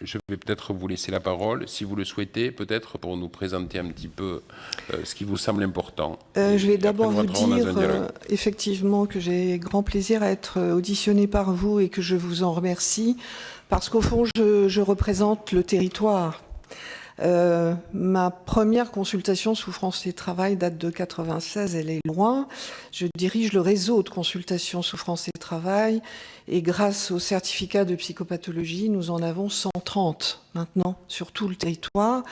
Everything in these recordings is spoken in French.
je vais peut-être vous laisser la parole, si vous le souhaitez, peut-être pour nous présenter un petit peu ce qui vous semble important. Je vais d'abord vous dans un dire dialogue. effectivement que j'ai grand plaisir à être auditionnée par vous et que je vous en remercie, parce qu'au fond, je représente le territoire. Ma première consultation souffrance et travail date de 96, elle est loin. Je dirige le réseau de consultation souffrance et travail et grâce au certificat de psychopathologie, nous en avons 130 maintenant sur tout le territoire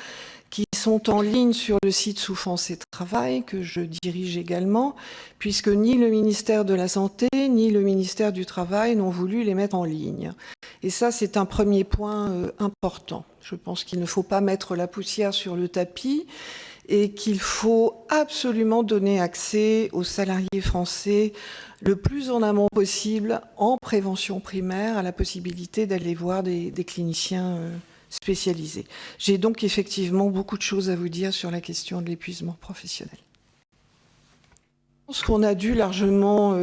qui sont en ligne sur le site Souffrance et Travail, que je dirige également, puisque ni le ministère de la Santé, ni le ministère du Travail n'ont voulu les mettre en ligne. Et ça, c'est un premier point important. Je pense qu'il ne faut pas mettre la poussière sur le tapis et qu'il faut absolument donner accès aux salariés français le plus en amont possible, en prévention primaire, à la possibilité d'aller voir des cliniciens spécialisés. J'ai donc effectivement beaucoup de choses à vous dire sur la question de l'épuisement professionnel. Je pense qu'on a dû largement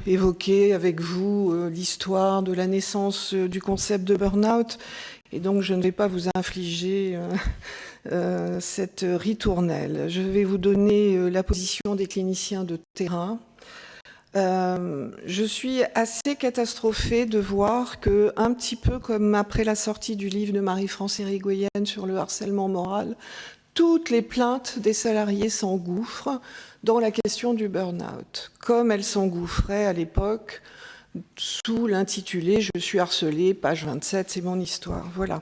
évoquer avec vous l'histoire de la naissance du concept de burn-out, et donc je ne vais pas vous infliger cette ritournelle. Je vais vous donner la position des cliniciens de terrain. Je suis assez catastrophée de voir que, un petit peu comme après la sortie du livre de Marie-France Irigoyen sur le harcèlement moral, toutes les plaintes des salariés s'engouffrent dans la question du burn-out, comme elles s'engouffraient à l'époque sous l'intitulé « Je suis harcelé, page 27, c'est mon histoire ». Voilà.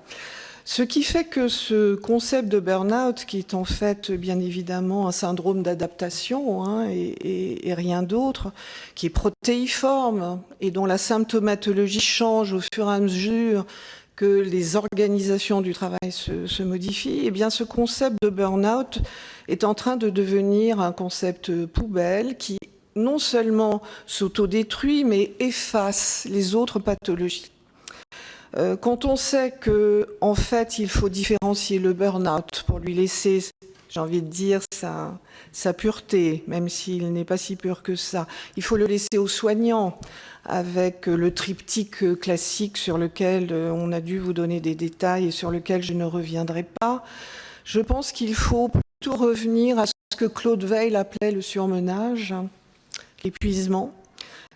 Ce qui fait que ce concept de burn-out, qui est en fait bien évidemment un syndrome d'adaptation et rien d'autre, qui est protéiforme et dont la symptomatologie change au fur et à mesure que les organisations du travail se modifient, eh bien ce concept de burn-out est en train de devenir un concept poubelle qui non seulement s'autodétruit, mais efface les autres pathologies. Quand on sait qu'en fait, il faut différencier le burn-out pour lui laisser, j'ai envie de dire, sa pureté, même s'il n'est pas si pur que ça, il faut le laisser aux soignants, avec le triptyque classique sur lequel on a dû vous donner des détails et sur lequel je ne reviendrai pas. Je pense qu'il faut plutôt revenir à ce que Claude Weil appelait le surmenage, l'épuisement.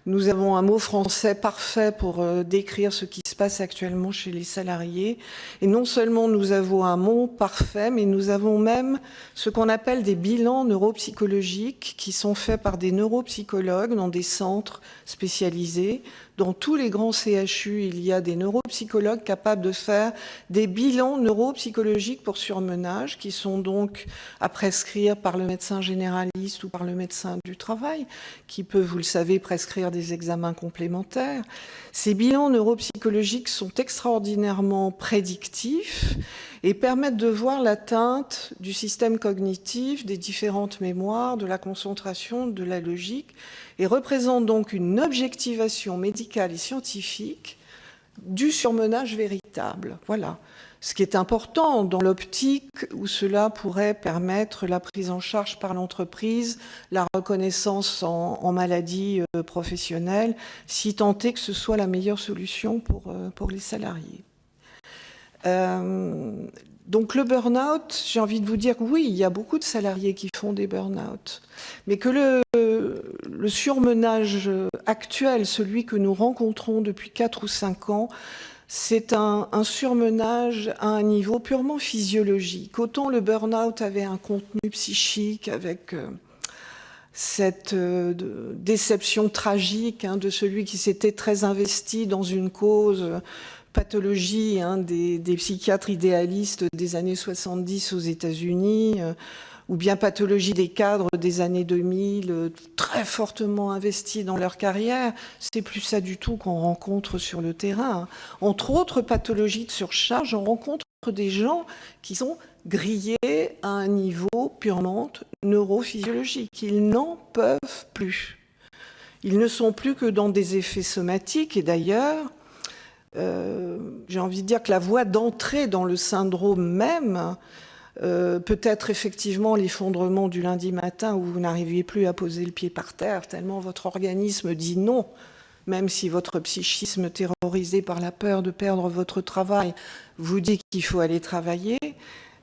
Nous avons un mot français parfait pour décrire ce qui se passe actuellement chez les salariés. Et non seulement nous avons un mot parfait, mais nous avons même ce qu'on appelle des bilans neuropsychologiques qui sont faits par des neuropsychologues dans des centres spécialisés. Dans tous les grands CHU, il y a des neuropsychologues capables de faire des bilans neuropsychologiques pour surmenage, qui sont donc à prescrire par le médecin généraliste ou par le médecin du travail, qui peut, vous le savez, prescrire des examens complémentaires. Ces bilans neuropsychologiques sont extraordinairement prédictifs et permettent de voir l'atteinte du système cognitif, des différentes mémoires, de la concentration, de la logique, et représentent donc une objectivation médicale et scientifique du surmenage véritable. Voilà. Ce qui est important dans l'optique où cela pourrait permettre la prise en charge par l'entreprise, la reconnaissance en maladie professionnelle, si tant est que ce soit la meilleure solution pour les salariés. Donc le burn-out, j'ai envie de vous dire que oui, il y a beaucoup de salariés qui font des burn-out, mais que le surmenage actuel, celui que nous rencontrons depuis 4 ou 5 ans, c'est un surmenage à un niveau purement physiologique. Autant le burn-out avait un contenu psychique avec cette déception tragique de celui qui s'était très investi dans une cause, pathologie des psychiatres idéalistes des années 70 aux États-Unis, ou bien pathologie des cadres des années 2000, très fortement investis dans leur carrière. C'est plus ça du tout qu'on rencontre sur le terrain. Entre autres pathologies de surcharge, on rencontre des gens qui sont grillés à un niveau purement neurophysiologique. Ils n'en peuvent plus. Ils ne sont plus que dans des effets somatiques. Et d'ailleurs, j'ai envie de dire que la voie d'entrée dans le syndrome même peut être effectivement l'effondrement du lundi matin où vous n'arriviez plus à poser le pied par terre, tellement votre organisme dit non, même si votre psychisme terrorisé par la peur de perdre votre travail vous dit qu'il faut aller travailler.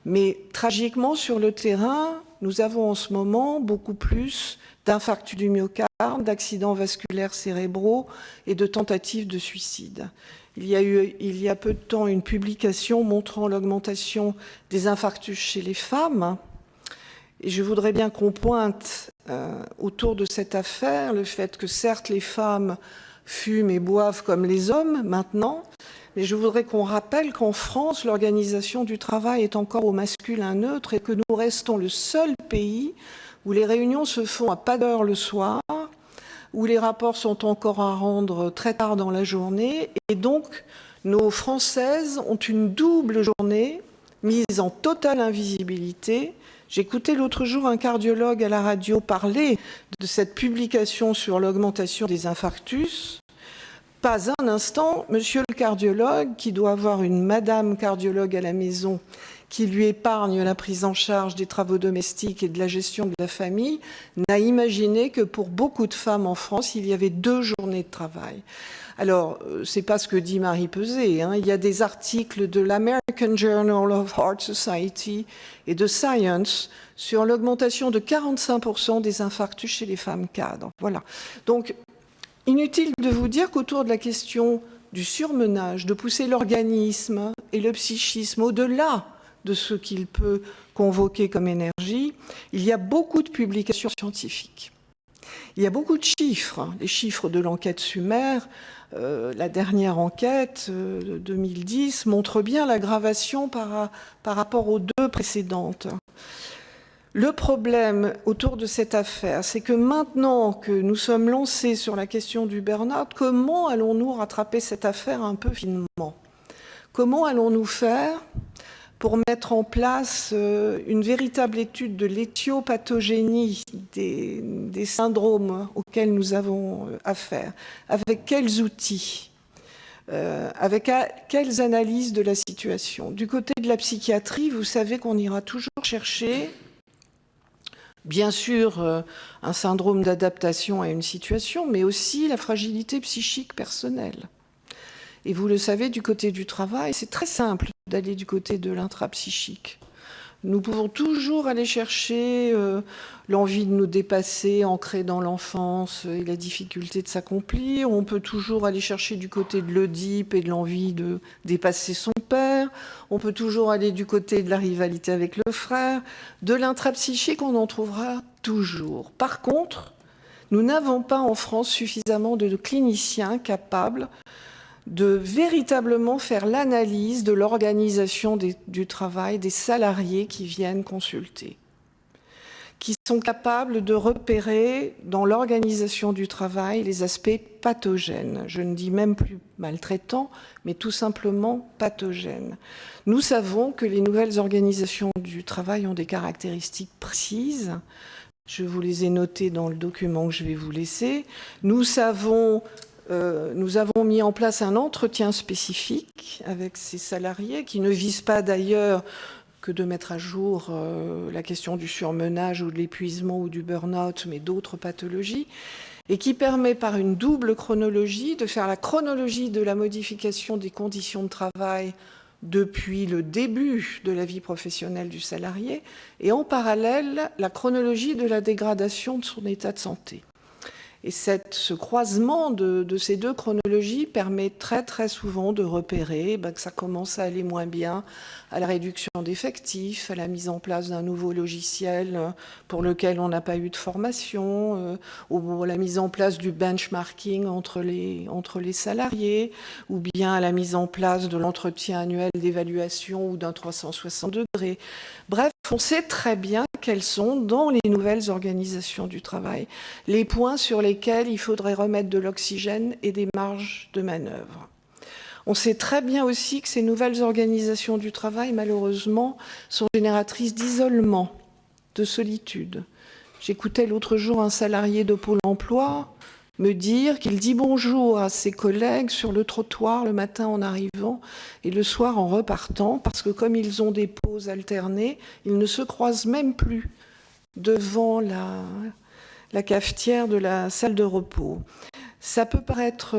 Mais tragiquement, sur le terrain, nous avons en ce moment beaucoup plus d'infarctus du myocarde, d'accidents vasculaires cérébraux et de tentatives de suicide. Il y a eu, il y a peu de temps, une publication montrant l'augmentation des infarctus chez les femmes. Et je voudrais bien qu'on pointe autour de cette affaire le fait que certes les femmes fument et boivent comme les hommes maintenant, mais je voudrais qu'on rappelle qu'en France, l'organisation du travail est encore au masculin neutre et que nous restons le seul pays où les réunions se font à pas d'heure le soir, où les rapports sont encore à rendre très tard dans la journée, et donc nos Françaises ont une double journée mise en totale invisibilité. J'écoutais l'autre jour un cardiologue à la radio parler de cette publication sur l'augmentation des infarctus. Pas un instant, monsieur le cardiologue, qui doit avoir une madame cardiologue à la maison, qui lui épargne la prise en charge des travaux domestiques et de la gestion de la famille, n'a imaginé que pour beaucoup de femmes en France, il y avait 2 journées de travail. Alors, c'est pas ce que dit Marie Peset, hein. Il y a des articles de l'American Journal of Heart Society et de Science sur l'augmentation de 45% des infarctus chez les femmes cadres. Voilà. Donc, inutile de vous dire qu'autour de la question du surmenage, de pousser l'organisme et le psychisme au-delà de ce qu'il peut convoquer comme énergie, il y a beaucoup de publications scientifiques. Il y a beaucoup de chiffres. Les chiffres de l'enquête Sumer, la dernière enquête de 2010, montre bien l'aggravation par rapport aux 2 précédentes. Le problème autour de cette affaire, c'est que maintenant que nous sommes lancés sur la question du burn-out, comment allons-nous rattraper cette affaire un peu finement? Comment allons-nous faire pour mettre en place une véritable étude de l'éthiopathogénie des syndromes auxquels nous avons affaire? Avec quels outils? Avec quelles analyses de la situation? Du côté de la psychiatrie, vous savez qu'on ira toujours chercher, bien sûr, un syndrome d'adaptation à une situation, mais aussi la fragilité psychique personnelle. Et vous le savez, du côté du travail, c'est très simple d'aller du côté de l'intrapsychique. Nous pouvons toujours aller chercher l'envie de nous dépasser, ancrée dans l'enfance et la difficulté de s'accomplir. On peut toujours aller chercher du côté de l'Oedipe et de l'envie de dépasser son père. On peut toujours aller du côté de la rivalité avec le frère. De l'intrapsychique, on en trouvera toujours. Par contre, nous n'avons pas en France suffisamment de cliniciens capables de véritablement faire l'analyse de l'organisation du travail des salariés qui viennent consulter, qui sont capables de repérer dans l'organisation du travail les aspects pathogènes. Je ne dis même plus maltraitants, mais tout simplement pathogènes. Nous savons que les nouvelles organisations du travail ont des caractéristiques précises. Je vous les ai notées dans le document que je vais vous laisser. Nous avons mis en place un entretien spécifique avec ces salariés qui ne vise pas d'ailleurs que de mettre à jour la question du surmenage ou de l'épuisement ou du burn-out, mais d'autres pathologies, et qui permet par une double chronologie de faire la chronologie de la modification des conditions de travail depuis le début de la vie professionnelle du salarié, et en parallèle la chronologie de la dégradation de son état de santé. Et ce croisement de ces 2 chronologies permet très très souvent de repérer que ça commence à aller moins bien, à la réduction d'effectifs, à la mise en place d'un nouveau logiciel pour lequel on n'a pas eu de formation, ou à la mise en place du benchmarking entre les salariés, ou bien à la mise en place de l'entretien annuel d'évaluation ou d'un 360 degrés. Bref, on sait très bien quels sont, dans les nouvelles organisations du travail, les points sur lesquels il faudrait remettre de l'oxygène et des marges de manœuvre. On sait très bien aussi que ces nouvelles organisations du travail, malheureusement, sont génératrices d'isolement, de solitude. J'écoutais l'autre jour un salarié de Pôle emploi me dire qu'il dit bonjour à ses collègues sur le trottoir le matin en arrivant et le soir en repartant, parce que comme ils ont des pauses alternées, ils ne se croisent même plus devant la cafetière de la salle de repos. Ça peut paraître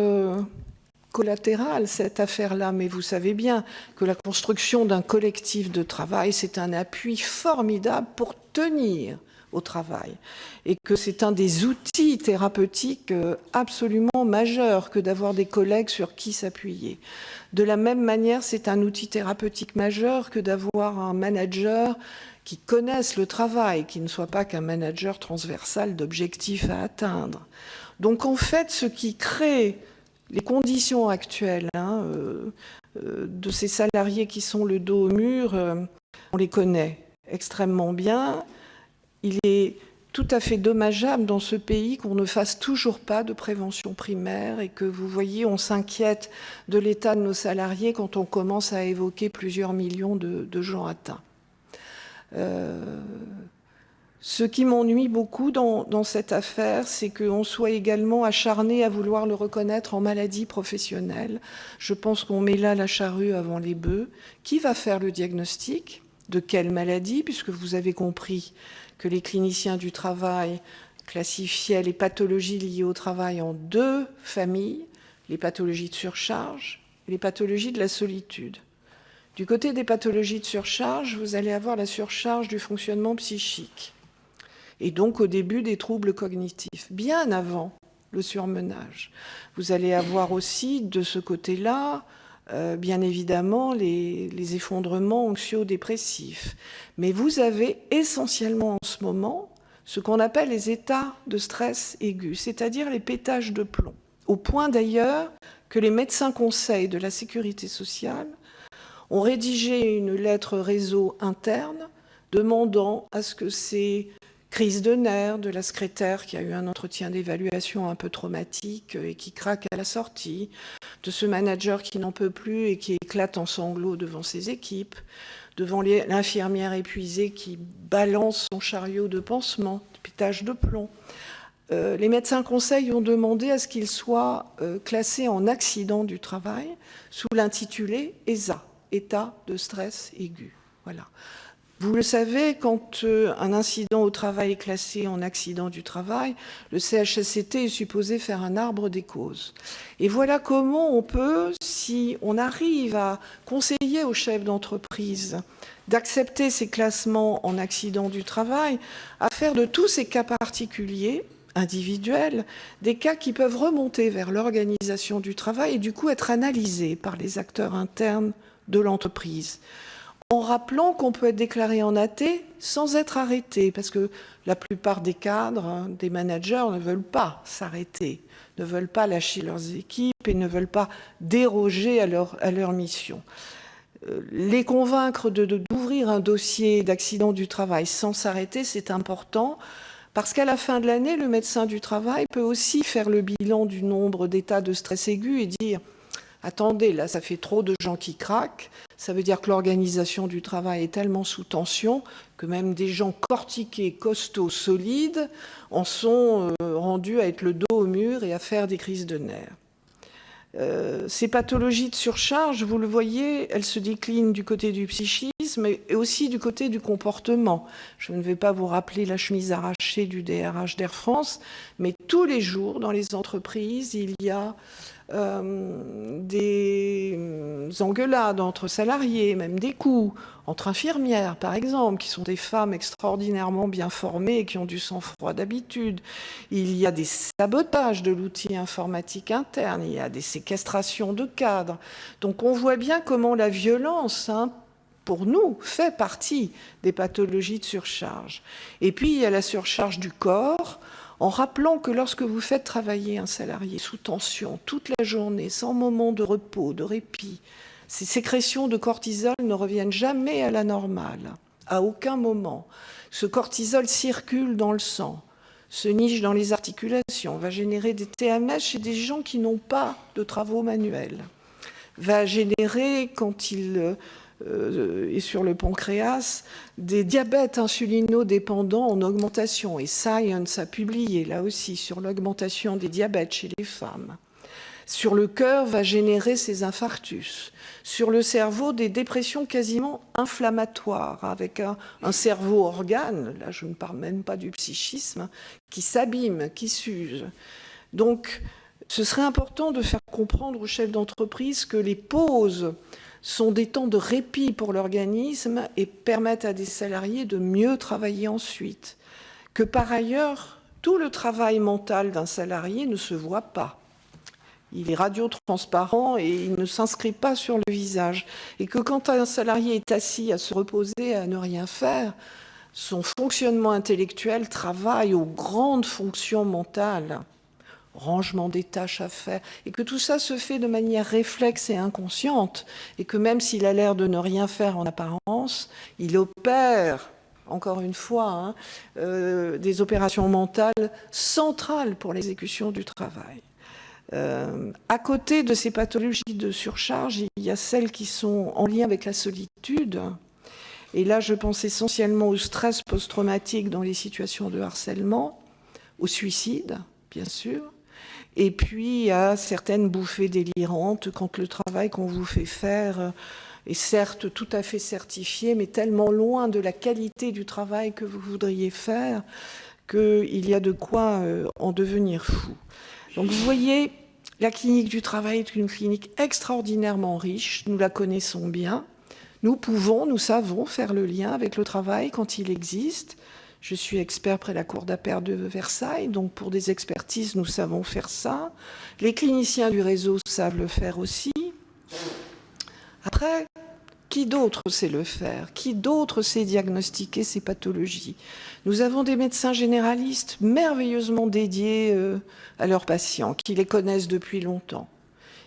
collatéral, cette affaire-là, mais vous savez bien que la construction d'un collectif de travail, c'est un appui formidable pour tenir au travail, et que c'est un des outils thérapeutiques absolument majeurs que d'avoir des collègues sur qui s'appuyer. De la même manière, c'est un outil thérapeutique majeur que d'avoir un manager qui connaisse le travail, qui ne soit pas qu'un manager transversal d'objectifs à atteindre. Donc en fait, ce qui crée les conditions actuelles de ces salariés qui sont le dos au mur, on les connaît extrêmement bien. Il est tout à fait dommageable dans ce pays qu'on ne fasse toujours pas de prévention primaire et que, vous voyez, on s'inquiète de l'état de nos salariés quand on commence à évoquer plusieurs millions de gens atteints. Ce qui m'ennuie beaucoup dans cette affaire, c'est qu'on soit également acharné à vouloir le reconnaître en maladie professionnelle. Je pense qu'on met là la charrue avant les bœufs. Qui va faire le diagnostic? De quelle maladie? Puisque vous avez compris que les cliniciens du travail classifiaient les pathologies liées au travail en deux familles, les pathologies de surcharge et les pathologies de la solitude. Du côté des pathologies de surcharge, vous allez avoir la surcharge du fonctionnement psychique. Et donc au début des troubles cognitifs, bien avant le surmenage. Vous allez avoir aussi de ce côté-là, bien évidemment, les effondrements anxio-dépressifs. Mais vous avez essentiellement en ce moment ce qu'on appelle les états de stress aigu, c'est-à-dire les pétages de plomb. Au point d'ailleurs que les médecins conseils de la sécurité sociale ont rédigé une lettre réseau interne demandant à ce que ces crises de nerfs de la secrétaire qui a eu un entretien d'évaluation un peu traumatique et qui craque à la sortie, de ce manager qui n'en peut plus et qui éclate en sanglots devant ses équipes, devant l'infirmière épuisée qui balance son chariot de pansement, pétage de plomb. Les médecins conseils ont demandé à ce qu'il soit classé en accident du travail sous l'intitulé ESA, état de stress aigu. Voilà. Vous le savez, quand un incident au travail est classé en accident du travail, le CHSCT est supposé faire un arbre des causes. Et voilà comment on peut, si on arrive à conseiller aux chefs d'entreprise d'accepter ces classements en accident du travail, à faire de tous ces cas particuliers, individuels, des cas qui peuvent remonter vers l'organisation du travail et du coup être analysés par les acteurs internes de l'entreprise. En rappelant qu'on peut être déclaré en AT sans être arrêté, parce que la plupart des cadres, des managers ne veulent pas s'arrêter, ne veulent pas lâcher leurs équipes et ne veulent pas déroger à leur mission. Les convaincre d'ouvrir un dossier d'accident du travail sans s'arrêter, c'est important, parce qu'à la fin de l'année, le médecin du travail peut aussi faire le bilan du nombre d'états de stress aigu et dire « Attendez, là, ça fait trop de gens qui craquent ». Ça veut dire que l'organisation du travail est tellement sous tension que même des gens cortiqués, costauds, solides, en sont rendus à être le dos au mur et à faire des crises de nerfs. Ces pathologies de surcharge, vous le voyez, elles se déclinent du côté du psychisme et aussi du côté du comportement. Je ne vais pas vous rappeler la chemise arrachée du DRH d'Air France, mais tous les jours dans les entreprises, il y a des engueulades entre salariés, même des coups, entre infirmières par exemple, qui sont des femmes extraordinairement bien formées et qui ont du sang-froid d'habitude. Il y a des sabotages de l'outil informatique interne, il y a des séquestrations de cadres. Donc on voit bien comment la violence, pour nous, fait partie des pathologies de surcharge. Et puis il y a la surcharge du corps, en rappelant que lorsque vous faites travailler un salarié sous tension toute la journée, sans moment de repos, de répit, ces sécrétions de cortisol ne reviennent jamais à la normale, à aucun moment. Ce cortisol circule dans le sang, se niche dans les articulations, va générer des TMS chez des gens qui n'ont pas de travaux manuels, va générer, quand il et sur le pancréas, des diabètes insulinodépendants en augmentation. Et Science a publié, là aussi, sur l'augmentation des diabètes chez les femmes. Sur le cœur, va générer ces infarctus. Sur le cerveau, des dépressions quasiment inflammatoires, avec un cerveau-organe, là je ne parle même pas du psychisme, qui s'abîme, qui s'use. Donc, Ce serait important de faire comprendre aux chefs d'entreprise que les pauses sont des temps de répit pour l'organisme et permettent à des salariés de mieux travailler ensuite. Que par ailleurs, tout le travail mental d'un salarié ne se voit pas. Il est radiotransparent et il ne s'inscrit pas sur le visage. Et que quand un salarié est assis à se reposer, à ne rien faire, son fonctionnement intellectuel travaille aux grandes fonctions mentales, rangement des tâches à faire, et que tout ça se fait de manière réflexe et inconsciente, et que même s'il a l'air de ne rien faire en apparence, il opère, encore une fois, des opérations mentales centrales pour l'exécution du travail. À côté de ces pathologies de surcharge, il y a celles qui sont en lien avec la solitude. Et là, je pense essentiellement au stress post-traumatique dans les situations de harcèlement, au suicide, bien sûr, et puis à certaines bouffées délirantes quand le travail qu'on vous fait faire est certes tout à fait certifié, mais tellement loin de la qualité du travail que vous voudriez faire qu'il y a de quoi en devenir fou. Donc vous voyez, la clinique du travail est une clinique extraordinairement riche, nous la connaissons bien. Nous savons faire le lien avec le travail quand il existe. Je suis expert près la Cour d'appel de Versailles, donc pour des expertises, nous savons faire ça. Les cliniciens du réseau savent le faire aussi. Après, qui d'autre sait le faire? Qui d'autre sait diagnostiquer ces pathologies? Nous avons des médecins généralistes merveilleusement dédiés à leurs patients, qui les connaissent depuis longtemps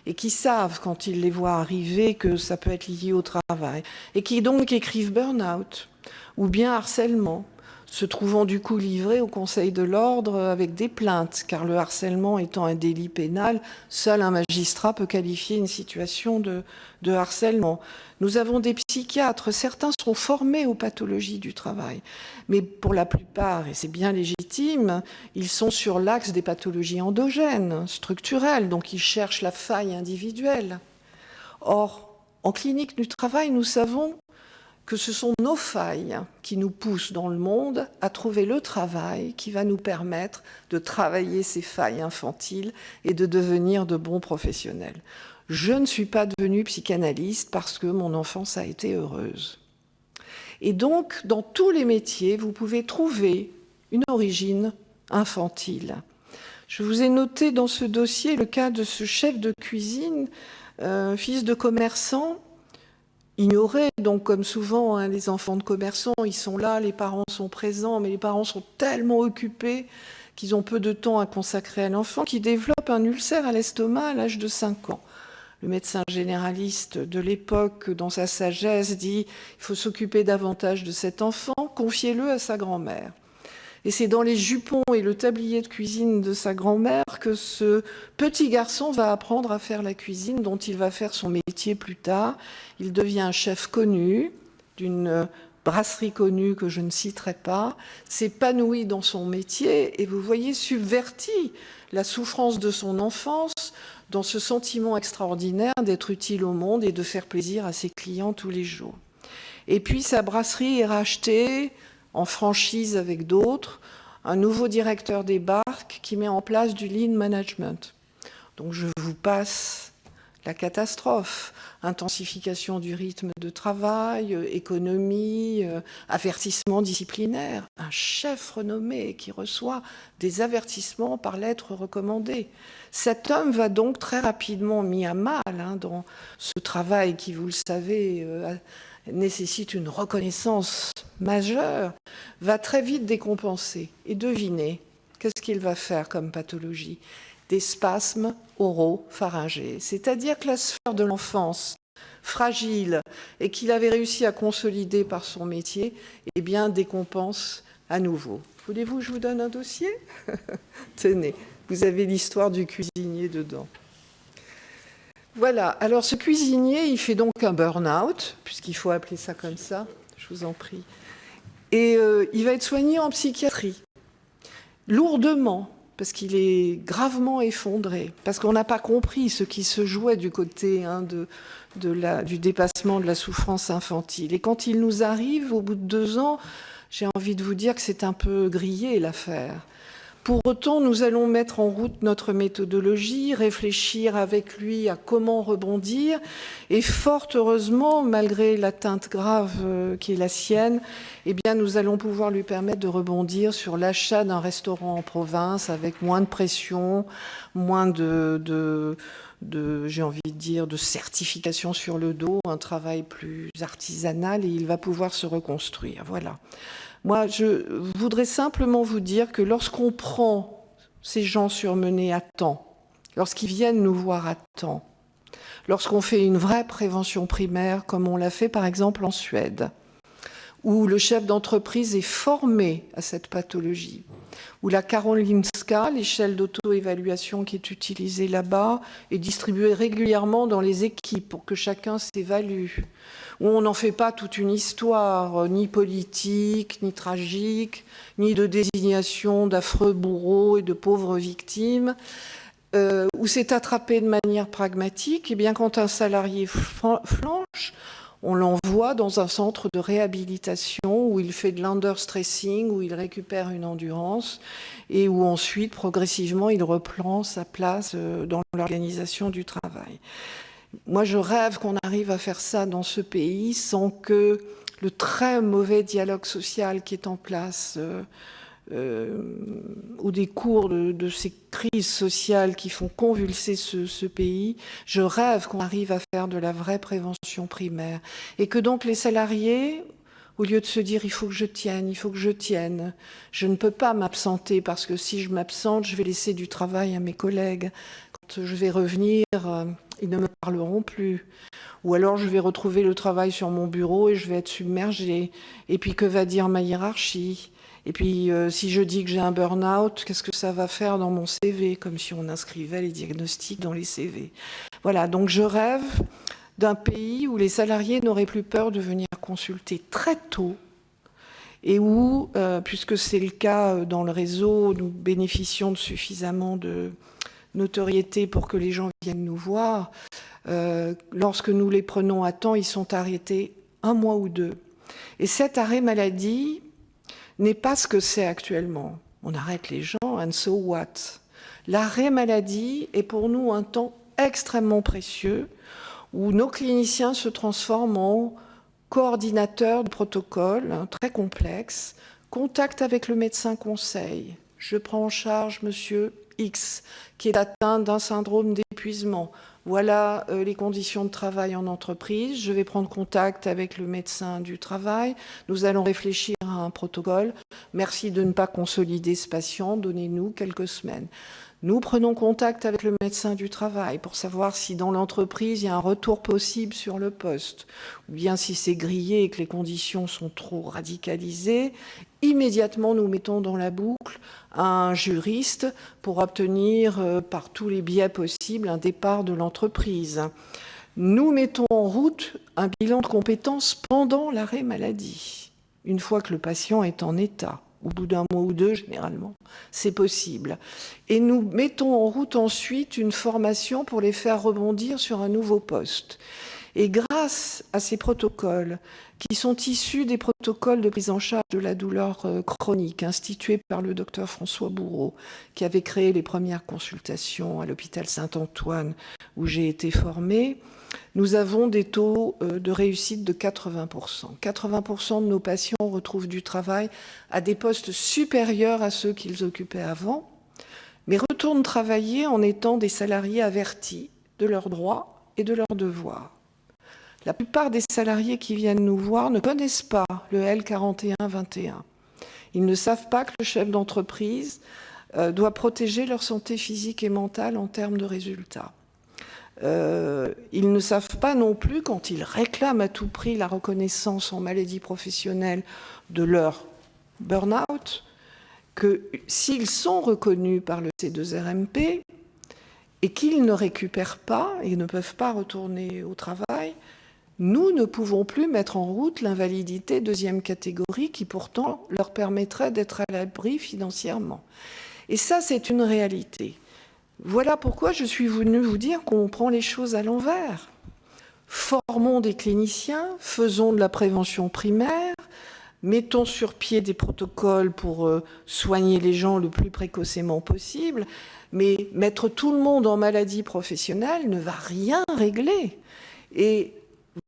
et qui savent, quand ils les voient arriver, que ça peut être lié au travail, et qui donc écrivent burn-out ou bien harcèlement, se trouvant du coup livrés au Conseil de l'ordre avec des plaintes, car le harcèlement étant un délit pénal, seul un magistrat peut qualifier une situation de harcèlement. Nous avons des psychiatres, certains sont formés aux pathologies du travail, mais pour la plupart, et c'est bien légitime, ils sont sur l'axe des pathologies endogènes, structurelles, donc ils cherchent la faille individuelle. Or, en clinique du travail, nous savons que ce sont nos failles qui nous poussent dans le monde à trouver le travail qui va nous permettre de travailler ces failles infantiles et de devenir de bons professionnels. Je ne suis pas devenue psychanalyste parce que mon enfance a été heureuse. Et donc, dans tous les métiers, vous pouvez trouver une origine infantile. Je vous ai noté dans ce dossier le cas de ce chef de cuisine, fils de commerçant, ignorés, donc comme souvent, les enfants de commerçants, ils sont là, les parents sont présents, mais les parents sont tellement occupés qu'ils ont peu de temps à consacrer à l'enfant, qui développe un ulcère à l'estomac à l'âge de 5 ans. Le médecin généraliste de l'époque, dans sa sagesse, dit « il faut s'occuper davantage de cet enfant, confiez-le à sa grand-mère ». Et c'est dans les jupons et le tablier de cuisine de sa grand-mère que ce petit garçon va apprendre à faire la cuisine dont il va faire son métier plus tard. Il devient un chef connu d'une brasserie connue que je ne citerai pas, s'épanouit dans son métier et vous voyez subvertit la souffrance de son enfance dans ce sentiment extraordinaire d'être utile au monde et de faire plaisir à ses clients tous les jours. Et puis sa brasserie est rachetée en franchise avec d'autres, un nouveau directeur débarque qui met en place du lean management. Donc je vous passe la catastrophe, intensification du rythme de travail, économie, avertissement disciplinaire. Un chef renommé qui reçoit des avertissements par lettre recommandée. Cet homme va donc très rapidement mis à mal dans ce travail qui, vous le savez, nécessite une reconnaissance majeure, va très vite décompenser. Et devinez, qu'est-ce qu'il va faire comme pathologie? Des spasmes oropharyngés. C'est-à-dire que la sphère de l'enfance, fragile, et qu'il avait réussi à consolider par son métier, eh bien, décompense à nouveau. Voulez-vous que je vous donne un dossier? Tenez, vous avez l'histoire du cuisinier dedans. Voilà, alors ce cuisinier, il fait donc un burn-out, puisqu'il faut appeler ça comme ça, je vous en prie. Et il va être soigné en psychiatrie, lourdement, parce qu'il est gravement effondré, parce qu'on n'a pas compris ce qui se jouait du côté du dépassement de la souffrance infantile. Et quand il nous arrive, au bout de 2 ans, j'ai envie de vous dire que c'est un peu grillé l'affaire. Pour autant, nous allons mettre en route notre méthodologie, réfléchir avec lui à comment rebondir. Et fort heureusement, malgré l'atteinte grave qui est la sienne, eh bien, nous allons pouvoir lui permettre de rebondir sur l'achat d'un restaurant en province avec moins de pression, moins j'ai envie de dire, de certification sur le dos, un travail plus artisanal, et il va pouvoir se reconstruire. Voilà. Moi, je voudrais simplement vous dire que lorsqu'on prend ces gens surmenés à temps, lorsqu'ils viennent nous voir à temps, lorsqu'on fait une vraie prévention primaire, comme on l'a fait par exemple en Suède, où le chef d'entreprise est formé à cette pathologie, où la Karolinska, l'échelle d'auto-évaluation qui est utilisée là-bas, est distribuée régulièrement dans les équipes pour que chacun s'évalue, où on n'en fait pas toute une histoire, ni politique, ni tragique, ni de désignation d'affreux bourreaux et de pauvres victimes, où c'est attrapé de manière pragmatique. Et bien quand un salarié flanche, on l'envoie dans un centre de réhabilitation où il fait de l'understressing, où il récupère une endurance et où ensuite, progressivement, il reprend sa place dans l'organisation du travail. Moi, je rêve qu'on arrive à faire ça dans ce pays sans que le très mauvais dialogue social qui est en place au décours de ces crises sociales qui font convulser ce pays, je rêve qu'on arrive à faire de la vraie prévention primaire. Et que donc les salariés, au lieu de se dire « il faut que je tienne, il faut que je tienne », je ne peux pas m'absenter parce que si je m'absente, je vais laisser du travail à mes collègues. Quand je vais revenir, ils ne me parleront plus. Ou alors je vais retrouver le travail sur mon bureau et je vais être submergée. Et puis que va dire ma hiérarchie ? Et puis, si je dis que j'ai un burn-out, qu'est-ce que ça va faire dans mon CV? Comme si on inscrivait les diagnostics dans les CV. Voilà, donc je rêve d'un pays où les salariés n'auraient plus peur de venir consulter très tôt et où, puisque c'est le cas dans le réseau, nous bénéficions de suffisamment de notoriété pour que les gens viennent nous voir. Lorsque nous les prenons à temps, ils sont arrêtés 1 mois ou 2. Et cet arrêt maladie n'est pas ce que c'est actuellement. On arrête les gens, and so what? L'arrêt maladie est pour nous un temps extrêmement précieux où nos cliniciens se transforment en coordinateurs de protocoles très complexes, contact avec le médecin conseil. Je prends en charge monsieur X qui est atteint d'un syndrome d'épuisement. Voilà les conditions de travail en entreprise. Je vais prendre contact avec le médecin du travail. Nous allons réfléchir à un protocole. Merci de ne pas consolider ce patient. Donnez-nous quelques semaines. Nous prenons contact avec le médecin du travail pour savoir si dans l'entreprise, il y a un retour possible sur le poste, ou bien si c'est grillé et que les conditions sont trop radicalisées. Immédiatement, nous mettons dans la boucle un juriste pour obtenir, par tous les biais possibles, un départ de l'entreprise. Nous mettons en route un bilan de compétences pendant l'arrêt maladie, une fois que le patient est en état. Au bout d'1 mois ou 2, généralement, c'est possible. Et nous mettons en route ensuite une formation pour les faire rebondir sur un nouveau poste. Et grâce à ces protocoles, qui sont issus des protocoles de prise en charge de la douleur chronique, institués par le docteur François Bourreau, qui avait créé les premières consultations à l'hôpital Saint-Antoine, où j'ai été formée, nous avons des taux de réussite de 80%. 80% de nos patients retrouvent du travail à des postes supérieurs à ceux qu'ils occupaient avant, mais retournent travailler en étant des salariés avertis de leurs droits et de leurs devoirs. La plupart des salariés qui viennent nous voir ne connaissent pas le L4121. Ils ne savent pas que le chef d'entreprise doit protéger leur santé physique et mentale en termes de résultats. Ils ne savent pas non plus, quand ils réclament à tout prix la reconnaissance en maladie professionnelle de leur burn-out, que s'ils sont reconnus par le C2RMP et qu'ils ne récupèrent pas et ne peuvent pas retourner au travail, nous ne pouvons plus mettre en route l'invalidité 2e catégorie qui pourtant leur permettrait d'être à l'abri financièrement. Et ça, c'est une réalité. Voilà pourquoi je suis venue vous dire qu'on prend les choses à l'envers. Formons des cliniciens, faisons de la prévention primaire, mettons sur pied des protocoles pour soigner les gens le plus précocement possible, mais mettre tout le monde en maladie professionnelle ne va rien régler. Et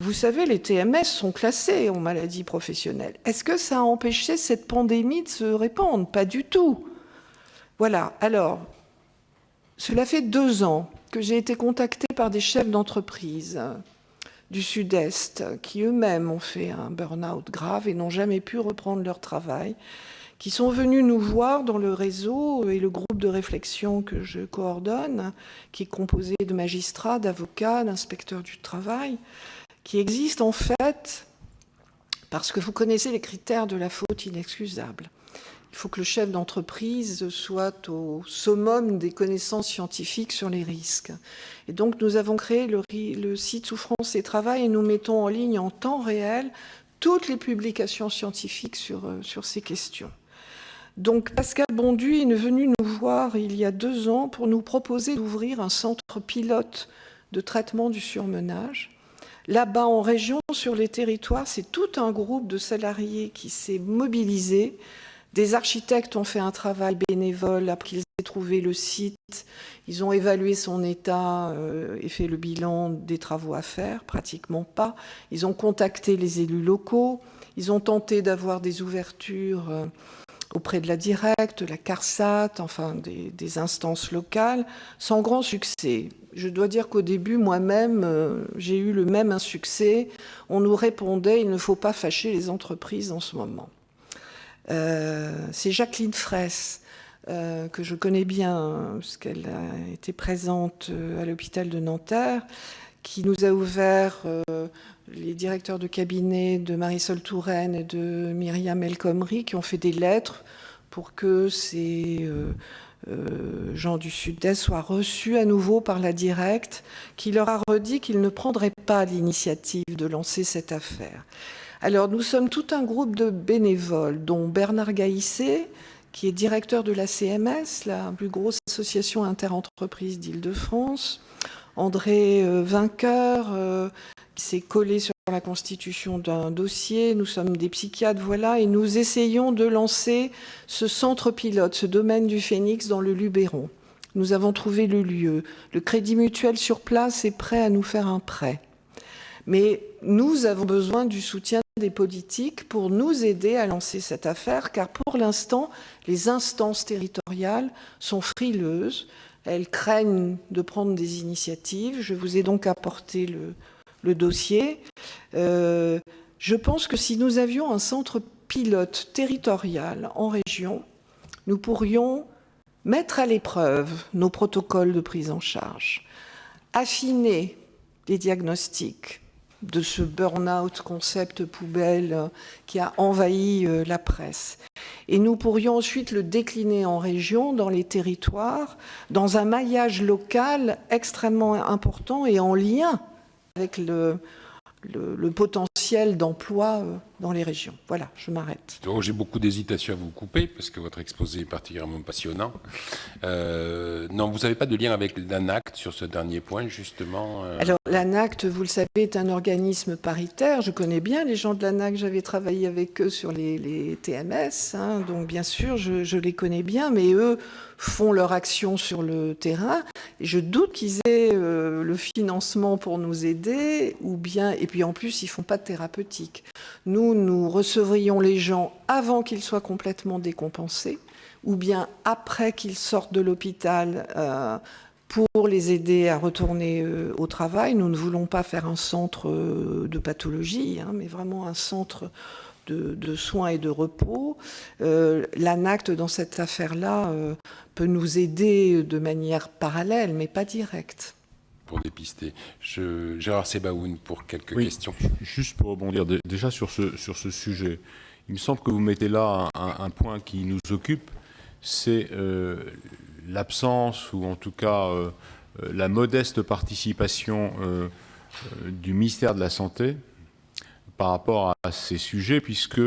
vous savez, les TMS sont classés en maladie professionnelle. Est-ce que ça a empêché cette pandémie de se répandre? Pas du tout. Voilà. Alors, cela fait 2 ans que j'ai été contactée par des chefs d'entreprise du Sud-Est qui eux-mêmes ont fait un burn-out grave et n'ont jamais pu reprendre leur travail, qui sont venus nous voir dans le réseau et le groupe de réflexion que je coordonne, qui est composé de magistrats, d'avocats, d'inspecteurs du travail, qui existe en fait parce que vous connaissez les critères de la faute inexcusable. Il faut que le chef d'entreprise soit au summum des connaissances scientifiques sur les risques. Et donc nous avons créé le site Souffrance et Travail et nous mettons en ligne en temps réel toutes les publications scientifiques sur ces questions. Donc Pascal Bonduit est venu nous voir il y a 2 ans pour nous proposer d'ouvrir un centre pilote de traitement du surmenage. Là-bas en région, sur les territoires, c'est tout un groupe de salariés qui s'est mobilisé. Des architectes ont fait un travail bénévole après qu'ils aient trouvé le site. Ils ont évalué son état et fait le bilan des travaux à faire, pratiquement pas. Ils ont contacté les élus locaux. Ils ont tenté d'avoir des ouvertures auprès de la Directe, de la CARSAT, enfin des instances locales, sans grand succès. Je dois dire qu'au début, moi-même, j'ai eu le même insuccès. On nous répondait « il ne faut pas fâcher les entreprises en ce moment ». C'est Jacqueline Fraisse, que je connais bien, parce qu'elle a été présente à l'hôpital de Nanterre, qui nous a ouvert les directeurs de cabinet de Marisol Touraine et de Myriam El Khomri, qui ont fait des lettres pour que ces gens du Sud-Est soient reçus à nouveau par la Directe, qui leur a redit qu'ils ne prendraient pas l'initiative de lancer cette affaire. Alors, nous sommes tout un groupe de bénévoles, dont Bernard Gaïssé, qui est directeur de la CMS, la plus grosse association interentreprises d'Île-de-France, André Vainqueur, qui s'est collé sur la constitution d'un dossier. Nous sommes des psychiatres, voilà, et nous essayons de lancer ce centre pilote, ce domaine du Phénix dans le Luberon. Nous avons trouvé le lieu. Le Crédit Mutuel sur place est prêt à nous faire un prêt. Mais nous avons besoin du soutien des politiques pour nous aider à lancer cette affaire, car pour l'instant, les instances territoriales sont frileuses. Elles craignent de prendre des initiatives. Je vous ai donc apporté le dossier. Je pense que si nous avions un centre pilote territorial en région, nous pourrions mettre à l'épreuve nos protocoles de prise en charge, affiner les diagnostics de ce burn-out concept poubelle qui a envahi la presse. Et nous pourrions ensuite le décliner en région, dans les territoires, dans un maillage local extrêmement important et en lien avec le potentiel d'emploi dans les régions. Voilà, je m'arrête. Donc, j'ai beaucoup d'hésitation à vous couper, parce que votre exposé est particulièrement passionnant. Non, vous n'avez pas de lien avec l'ANACT sur ce dernier point, justement Alors, l'ANACT, vous le savez, est un organisme paritaire. Je connais bien les gens de l'ANACT, j'avais travaillé avec eux sur les TMS, hein, donc bien sûr, je les connais bien, mais eux font leur action sur le terrain. Et je doute qu'ils aient le financement pour nous aider, ou bien, et puis en plus, ils ne font pas de thérapeutique. Nous recevrions les gens avant qu'ils soient complètement décompensés, ou bien après qu'ils sortent de l'hôpital pour les aider à retourner au travail. Nous ne voulons pas faire un centre de pathologie, hein, mais vraiment un centre de soins et de repos. L'ANACT, dans cette affaire-là, peut nous aider de manière parallèle, mais pas directe. Pour dépister. Gérard Sebaoun, pour quelques questions. Juste pour rebondir déjà sur ce sujet, il me semble que vous mettez là un point qui nous occupe, c'est l'absence, ou en tout cas la modeste participation du ministère de la Santé par rapport à ces sujets, puisque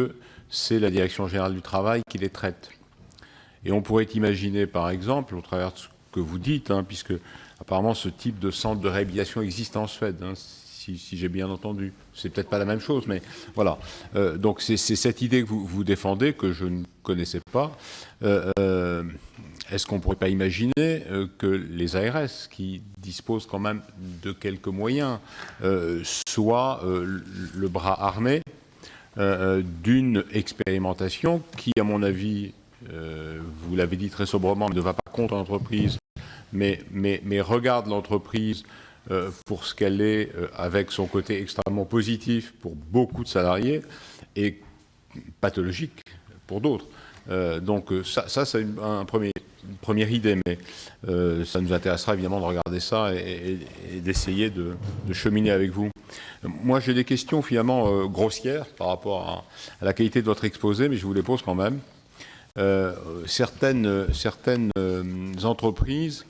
c'est la Direction générale du travail qui les traite. Et on pourrait imaginer, par exemple, au travers de ce que vous dites, hein, puisque apparemment ce type de centre de réhabilitation existe en Suède, hein, si si j'ai bien entendu. C'est peut-être pas la même chose, mais voilà. Donc c'est cette idée que vous défendez, que je ne connaissais pas. Est-ce qu'on ne pourrait pas imaginer que les ARS, qui disposent quand même de quelques moyens, soient le bras armé d'une expérimentation qui, à mon avis, vous l'avez dit très sobrement, ne va pas contre l'entreprise, mais regarde l'entreprise pour ce qu'elle est, avec son côté extrêmement positif pour beaucoup de salariés et pathologique pour d'autres. Donc ça c'est une première idée, mais ça nous intéressera évidemment de regarder ça et d'essayer de cheminer avec vous. Moi j'ai des questions finalement grossières par rapport à la qualité de votre exposé, mais je vous les pose quand même. Certaines entreprises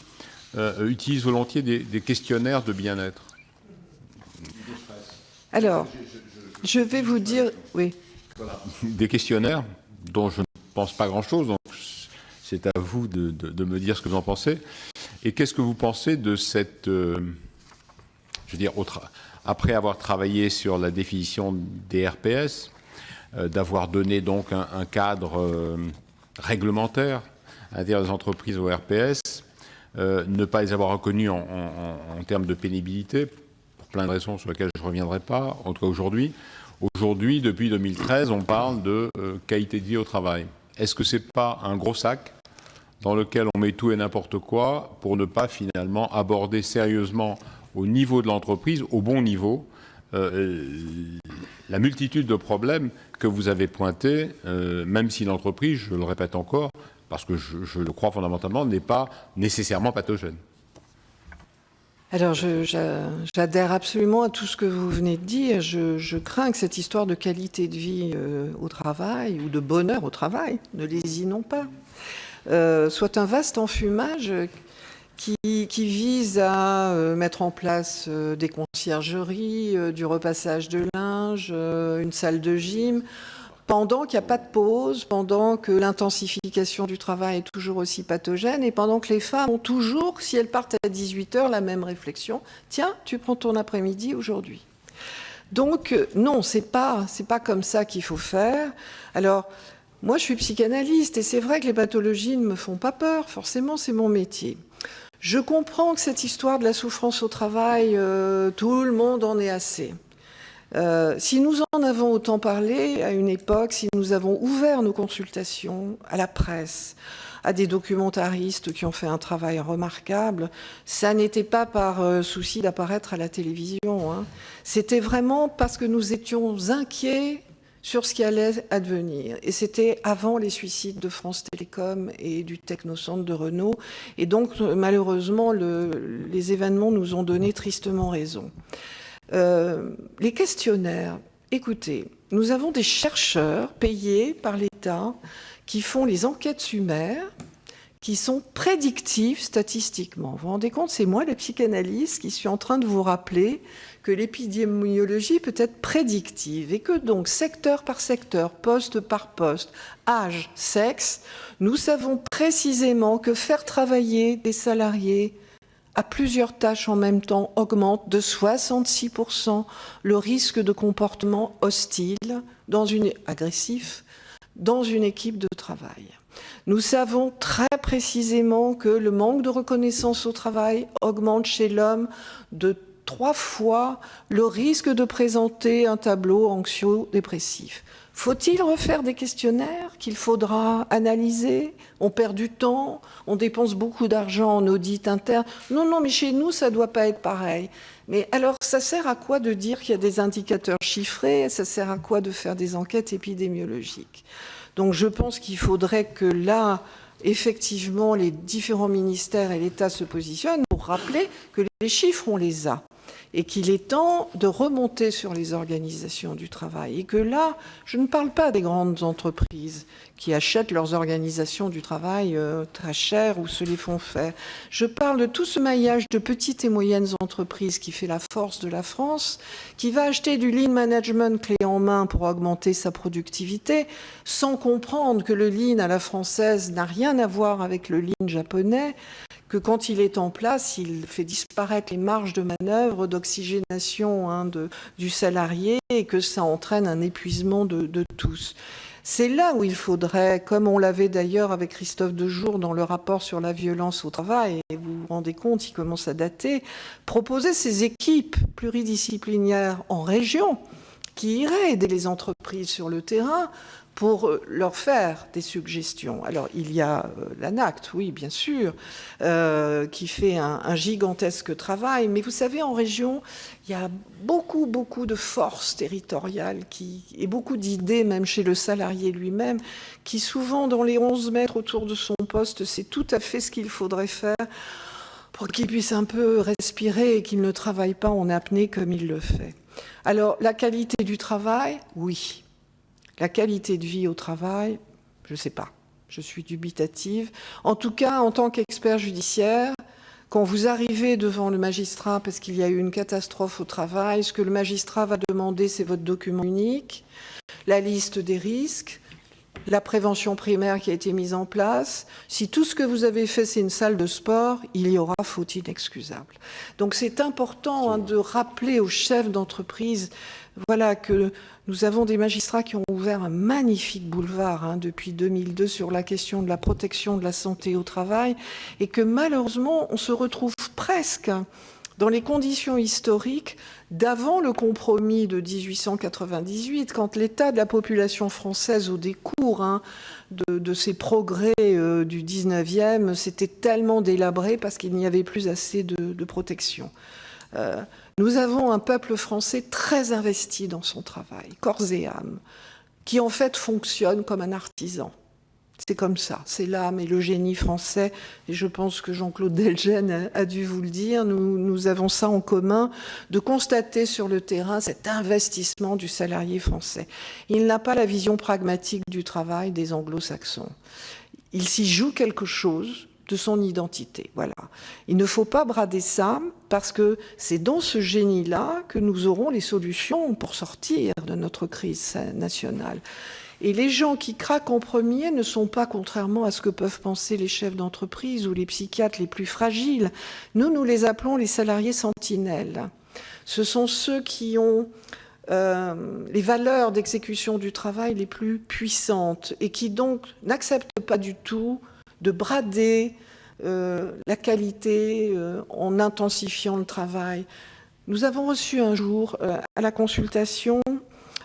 utilisent volontiers des questionnaires de bien-être. Alors, je vais vous dire... Oui. Voilà. Des questionnaires dont je ne pense pas grand-chose, donc c'est à vous de me dire ce que vous en pensez. Et qu'est-ce que vous pensez de cette... je veux dire, après avoir travaillé sur la définition des RPS, d'avoir donné donc un cadre réglementaire à dire les entreprises aux RPS, ne pas les avoir reconnus en termes de pénibilité, pour plein de raisons sur lesquelles je ne reviendrai pas, en tout cas aujourd'hui. Aujourd'hui, depuis 2013, on parle de qualité de vie au travail. Est-ce que ce n'est pas un gros sac dans lequel on met tout et n'importe quoi pour ne pas finalement aborder sérieusement au niveau de l'entreprise, au bon niveau, la multitude de problèmes que vous avez pointés, même si l'entreprise, je le répète encore, parce que je le crois fondamentalement, n'est pas nécessairement pathogène. Alors, j'adhère absolument à tout ce que vous venez de dire. Je crains que cette histoire de qualité de vie au travail ou de bonheur au travail, ne lésinons pas, soit un vaste enfumage qui vise à mettre en place des conciergeries, du repassage de linge, une salle de gym, pendant qu'il n'y a pas de pause, pendant que l'intensification du travail est toujours aussi pathogène et pendant que les femmes ont toujours, si elles partent à 18h, la même réflexion. Tiens, tu prends ton après-midi aujourd'hui. Donc, non, c'est pas comme ça qu'il faut faire. Alors, moi, je suis psychanalyste et c'est vrai que les pathologies ne me font pas peur. Forcément, c'est mon métier. Je comprends que cette histoire de la souffrance au travail, tout le monde en est assez. Si nous en avons autant parlé à une époque, si nous avons ouvert nos consultations à la presse, à des documentaristes qui ont fait un travail remarquable, ça n'était pas par souci d'apparaître à la télévision, hein. C'était vraiment parce que nous étions inquiets sur ce qui allait advenir. Et c'était avant les suicides de France Télécom et du Technocentre de Renault. Et donc, malheureusement, les événements nous ont donné tristement raison. Les questionnaires, écoutez, nous avons des chercheurs payés par l'État qui font les enquêtes sommaires, qui sont prédictives statistiquement. Vous vous rendez compte, c'est moi, le psychanalyste, qui suis en train de vous rappeler que l'épidémiologie peut être prédictive et que donc, secteur par secteur, poste par poste, âge, sexe, nous savons précisément que faire travailler des salariés à plusieurs tâches en même temps augmente de 66% le risque de comportement hostile, agressif, dans une équipe de travail. Nous savons très précisément que le manque de reconnaissance au travail augmente chez l'homme de 3 fois le risque de présenter un tableau anxio-dépressif. Faut-il refaire des questionnaires qu'il faudra analyser? On perd du temps, on dépense beaucoup d'argent en audit interne. Non, mais chez nous, ça ne doit pas être pareil. Mais alors, ça sert à quoi de dire qu'il y a des indicateurs chiffrés? Ça sert à quoi de faire des enquêtes épidémiologiques? Donc, je pense qu'il faudrait que là, effectivement, les différents ministères et l'État se positionnent pour rappeler que les chiffres, on les a. Et qu'il est temps de remonter sur les organisations du travail. Et que là, je ne parle pas des grandes entreprises qui achètent leurs organisations du travail très chères ou se les font faire. Je parle de tout ce maillage de petites et moyennes entreprises qui fait la force de la France, qui va acheter du lean management clé en main pour augmenter sa productivité, sans comprendre que le lean à la française n'a rien à voir avec le lean japonais, que quand il est en place, il fait disparaître les marges de manœuvre, d'oxygénation du salarié et que ça entraîne un épuisement de tous. C'est là où il faudrait, comme on l'avait d'ailleurs avec Christophe Dejour dans le rapport sur la violence au travail, et vous vous rendez compte, il commence à dater, proposer ces équipes pluridisciplinaires en région qui iraient aider les entreprises sur le terrain pour leur faire des suggestions. Alors, il y a l'ANACT, oui, bien sûr, qui fait un gigantesque travail. Mais vous savez, en région, il y a beaucoup, beaucoup de forces territoriales et beaucoup d'idées, même chez le salarié lui-même, qui souvent, dans les 11 mètres autour de son poste, c'est tout à fait ce qu'il faudrait faire pour qu'il puisse un peu respirer et qu'il ne travaille pas en apnée comme il le fait. Alors, la qualité du travail, oui. La qualité de vie au travail, je ne sais pas, je suis dubitative. En tout cas, en tant qu'expert judiciaire, quand vous arrivez devant le magistrat parce qu'il y a eu une catastrophe au travail, ce que le magistrat va demander, c'est votre document unique, la liste des risques, la prévention primaire qui a été mise en place. Si tout ce que vous avez fait, c'est une salle de sport, il y aura faute inexcusable. Donc c'est important de rappeler aux chefs d'entreprise que nous avons des magistrats qui ont ouvert un magnifique boulevard depuis 2002 sur la question de la protection de la santé au travail et que malheureusement, on se retrouve presque dans les conditions historiques d'avant le compromis de 1898, quand l'état de la population française au décours de ces progrès du 19e s'était tellement délabré parce qu'il n'y avait plus assez de protection. Nous avons un peuple français très investi dans son travail, corps et âme, qui en fait fonctionne comme un artisan. C'est comme ça, c'est l'âme et le génie français, et je pense que Jean-Claude Delgenne a dû vous le dire, nous avons ça en commun, de constater sur le terrain cet investissement du salarié français. Il n'a pas la vision pragmatique du travail des anglo-saxons. Il s'y joue quelque chose de son identité. Voilà. Il ne faut pas brader ça parce que c'est dans ce génie-là que nous aurons les solutions pour sortir de notre crise nationale. Et les gens qui craquent en premier ne sont pas, contrairement à ce que peuvent penser les chefs d'entreprise ou les psychiatres les plus fragiles. Nous les appelons les salariés sentinelles. Ce sont ceux qui ont les valeurs d'exécution du travail les plus puissantes et qui donc n'acceptent pas du tout de brader la qualité en intensifiant le travail. Nous avons reçu un jour à la consultation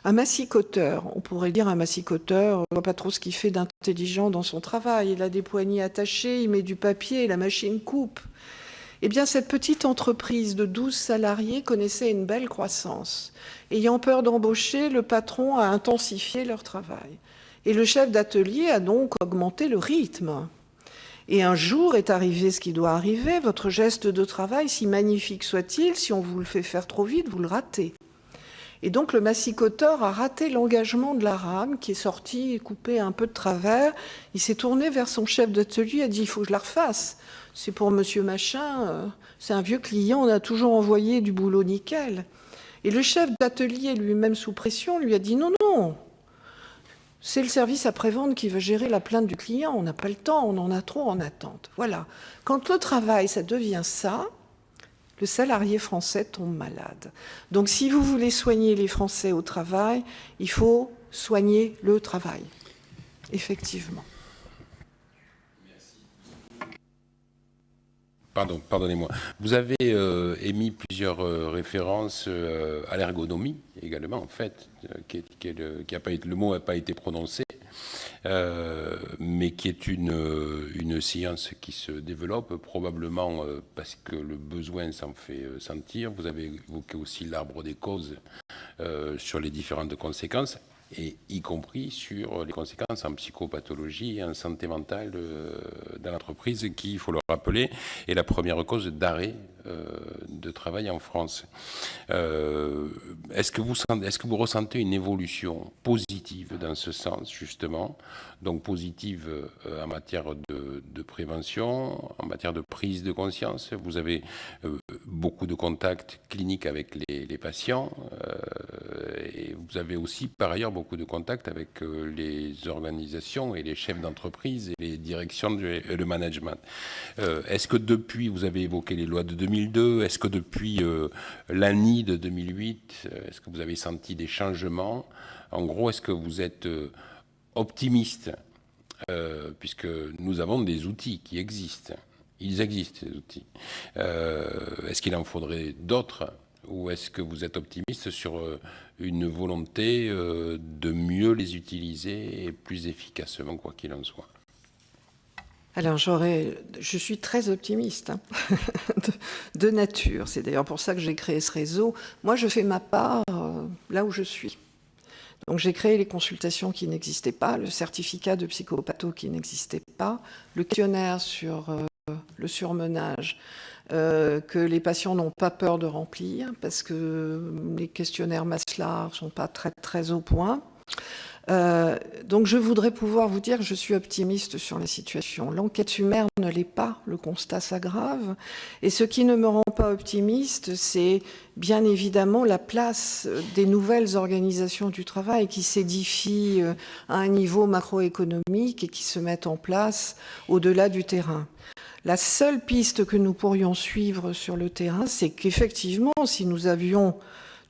un massicoteur. On pourrait dire un massicoteur, on ne voit pas trop ce qu'il fait d'intelligent dans son travail. Il a des poignées attachées, il met du papier et la machine coupe. Eh bien, cette petite entreprise de 12 salariés connaissait une belle croissance. Ayant peur d'embaucher, le patron a intensifié leur travail. Et le chef d'atelier a donc augmenté le rythme. Et un jour est arrivé ce qui doit arriver, votre geste de travail, si magnifique soit-il, si on vous le fait faire trop vite, vous le ratez. Et donc le massicoteur a raté l'engagement de la rame qui est sorti et coupé un peu de travers. Il s'est tourné vers son chef d'atelier et a dit « il faut que je la refasse. C'est pour monsieur machin, c'est un vieux client, on a toujours envoyé du boulot nickel. » Et le chef d'atelier, lui-même sous pression, lui a dit « non, non, c'est le service après-vente qui va gérer la plainte du client. On n'a pas le temps, on en a trop en attente. » Voilà. Quand le travail, ça devient ça, le salarié français tombe malade. Donc si vous voulez soigner les Français au travail, il faut soigner le travail. Effectivement. Pardonnez-moi. Vous avez émis plusieurs références à l'ergonomie également, en fait, qui a pas été, le mot n'a pas été prononcé, mais qui est une science qui se développe probablement parce que le besoin s'en fait sentir. Vous avez évoqué aussi l'arbre des causes sur les différentes conséquences, et y compris sur les conséquences en psychopathologie et en santé mentale dans l'entreprise, qui, il faut le rappeler, est la première cause d'arrêt de travail en France. Est-ce que vous ressentez une évolution positive dans ce sens, justement, donc positive en matière de prévention, en matière de prise de conscience? Vous avez beaucoup de contacts cliniques avec les patients et vous avez aussi par ailleurs beaucoup de contacts avec les organisations et les chefs d'entreprise et les directions et le management. Est-ce que depuis, vous avez évoqué les lois de 2002, est-ce que depuis l'ANI de 2008, est-ce que vous avez senti des changements? En gros, est-ce que vous êtes optimiste, puisque nous avons des outils qui existent? Ils existent, ces outils. Est-ce qu'il en faudrait d'autres? Ou est-ce que vous êtes optimiste sur une volonté de mieux les utiliser et plus efficacement, quoi qu'il en soit? Alors, je suis très optimiste, hein, de nature. C'est d'ailleurs pour ça que j'ai créé ce réseau. Moi, je fais ma part là où je suis. Donc, j'ai créé les consultations qui n'existaient pas, le certificat de psychopatho qui n'existait pas, le questionnaire sur le surmenage que les patients n'ont pas peur de remplir parce que les questionnaires Maslar ne sont pas très, très au point. Donc je voudrais pouvoir vous dire que je suis optimiste sur la situation. L'enquête Sumer ne l'est pas, le constat s'aggrave. Et ce qui ne me rend pas optimiste, c'est bien évidemment la place des nouvelles organisations du travail qui s'édifient à un niveau macroéconomique et qui se mettent en place au-delà du terrain. La seule piste que nous pourrions suivre sur le terrain, c'est qu'effectivement, si nous avions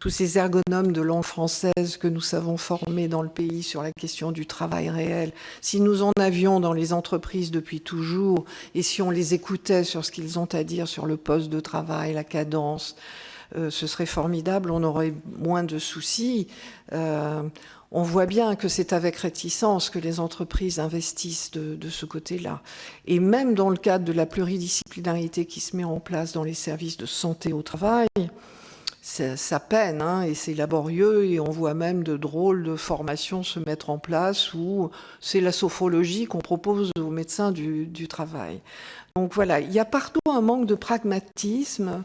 tous ces ergonomes de langue française que nous savons former dans le pays sur la question du travail réel, si nous en avions dans les entreprises depuis toujours, et si on les écoutait sur ce qu'ils ont à dire sur le poste de travail, la cadence, ce serait formidable, on aurait moins de soucis. On voit bien que c'est avec réticence que les entreprises investissent de ce côté-là. Et même dans le cadre de la pluridisciplinarité qui se met en place dans les services de santé au travail, ça peine, hein, et c'est laborieux, et on voit même de drôles de formations se mettre en place où c'est la sophrologie qu'on propose aux médecins du travail. Donc voilà, il y a partout un manque de pragmatisme,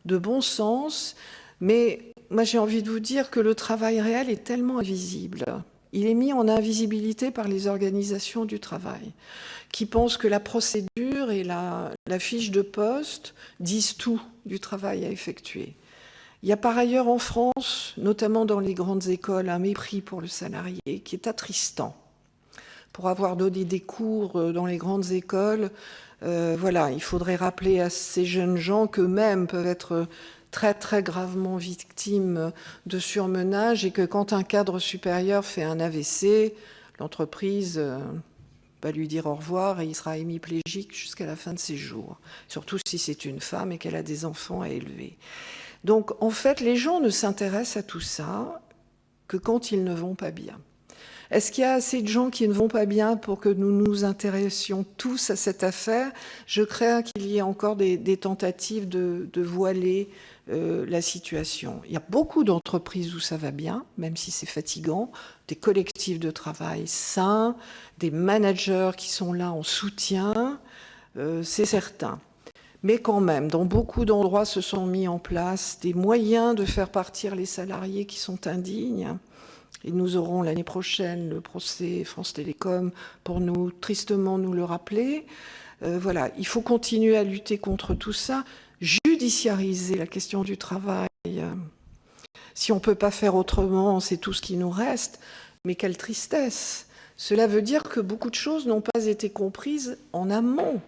de bon sens, mais moi j'ai envie de vous dire que le travail réel est tellement invisible. Il est mis en invisibilité par les organisations du travail, qui pensent que la procédure et la fiche de poste disent tout du travail à effectuer. Il y a par ailleurs en France, notamment dans les grandes écoles, un mépris pour le salarié qui est attristant. Pour avoir donné des cours dans les grandes écoles, voilà, il faudrait rappeler à ces jeunes gens qu'eux-mêmes peuvent être très très gravement victimes de surmenage et que quand un cadre supérieur fait un AVC, l'entreprise va lui dire au revoir et il sera hémiplégique jusqu'à la fin de ses jours. Surtout si c'est une femme et qu'elle a des enfants à élever. Donc en fait, les gens ne s'intéressent à tout ça que quand ils ne vont pas bien. Est-ce qu'il y a assez de gens qui ne vont pas bien pour que nous nous intéressions tous à cette affaire? Je crains qu'il y ait encore des tentatives de voiler la situation. Il y a beaucoup d'entreprises où ça va bien, même si c'est fatigant, des collectifs de travail sains, des managers qui sont là en soutien, c'est certain. Mais quand même, dans beaucoup d'endroits se sont mis en place des moyens de faire partir les salariés qui sont indignes. Et nous aurons l'année prochaine le procès France Télécom pour tristement nous le rappeler. Voilà, il faut continuer à lutter contre tout ça, judiciariser la question du travail. Si on ne peut pas faire autrement, c'est tout ce qui nous reste. Mais quelle tristesse! Cela veut dire que beaucoup de choses n'ont pas été comprises en amont.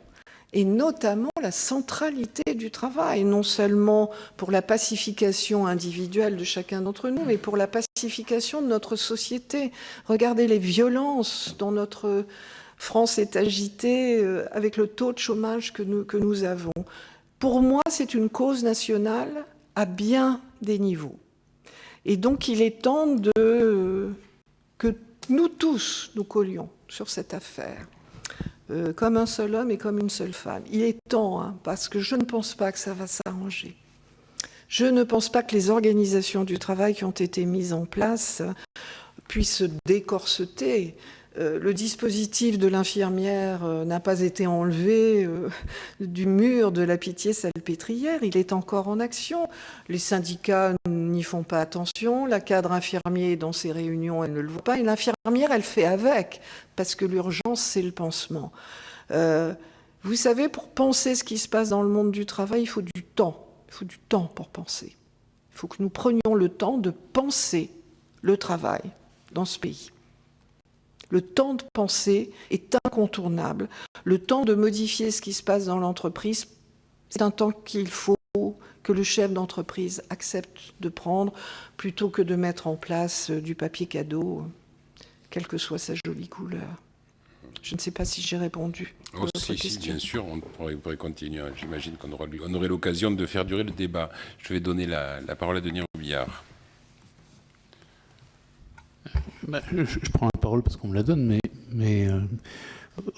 Et notamment la centralité du travail, non seulement pour la pacification individuelle de chacun d'entre nous, mais pour la pacification de notre société. Regardez les violences dont notre France est agitée avec le taux de chômage que nous avons. Pour moi, c'est une cause nationale à bien des niveaux. Et donc, il est temps que nous tous nous collions sur cette affaire. Comme un seul homme et comme une seule femme. Il est temps, hein, parce que je ne pense pas que ça va s'arranger. Je ne pense pas que les organisations du travail qui ont été mises en place puissent se décorseter. Le dispositif de l'infirmière n'a pas été enlevé du mur de la Pitié-Salpêtrière, il est encore en action. Les syndicats n'y font pas attention, la cadre infirmier dans ses réunions, elle ne le voit pas, et l'infirmière, elle fait avec, parce que l'urgence, c'est le pansement. Vous savez, pour penser ce qui se passe dans le monde du travail, il faut du temps. Il faut du temps pour penser. Il faut que nous prenions le temps de penser le travail dans ce pays. Le temps de penser est incontournable. Le temps de modifier ce qui se passe dans l'entreprise, c'est un temps qu'il faut que le chef d'entreprise accepte de prendre plutôt que de mettre en place du papier cadeau, quelle que soit sa jolie couleur. Je ne sais pas si j'ai répondu à votre question. Si, bien sûr, on pourrait continuer. J'imagine qu'on aurait l'occasion de faire durer le débat. Je vais donner la parole à Denis Robillard. Je prends la parole parce qu'on me la donne, mais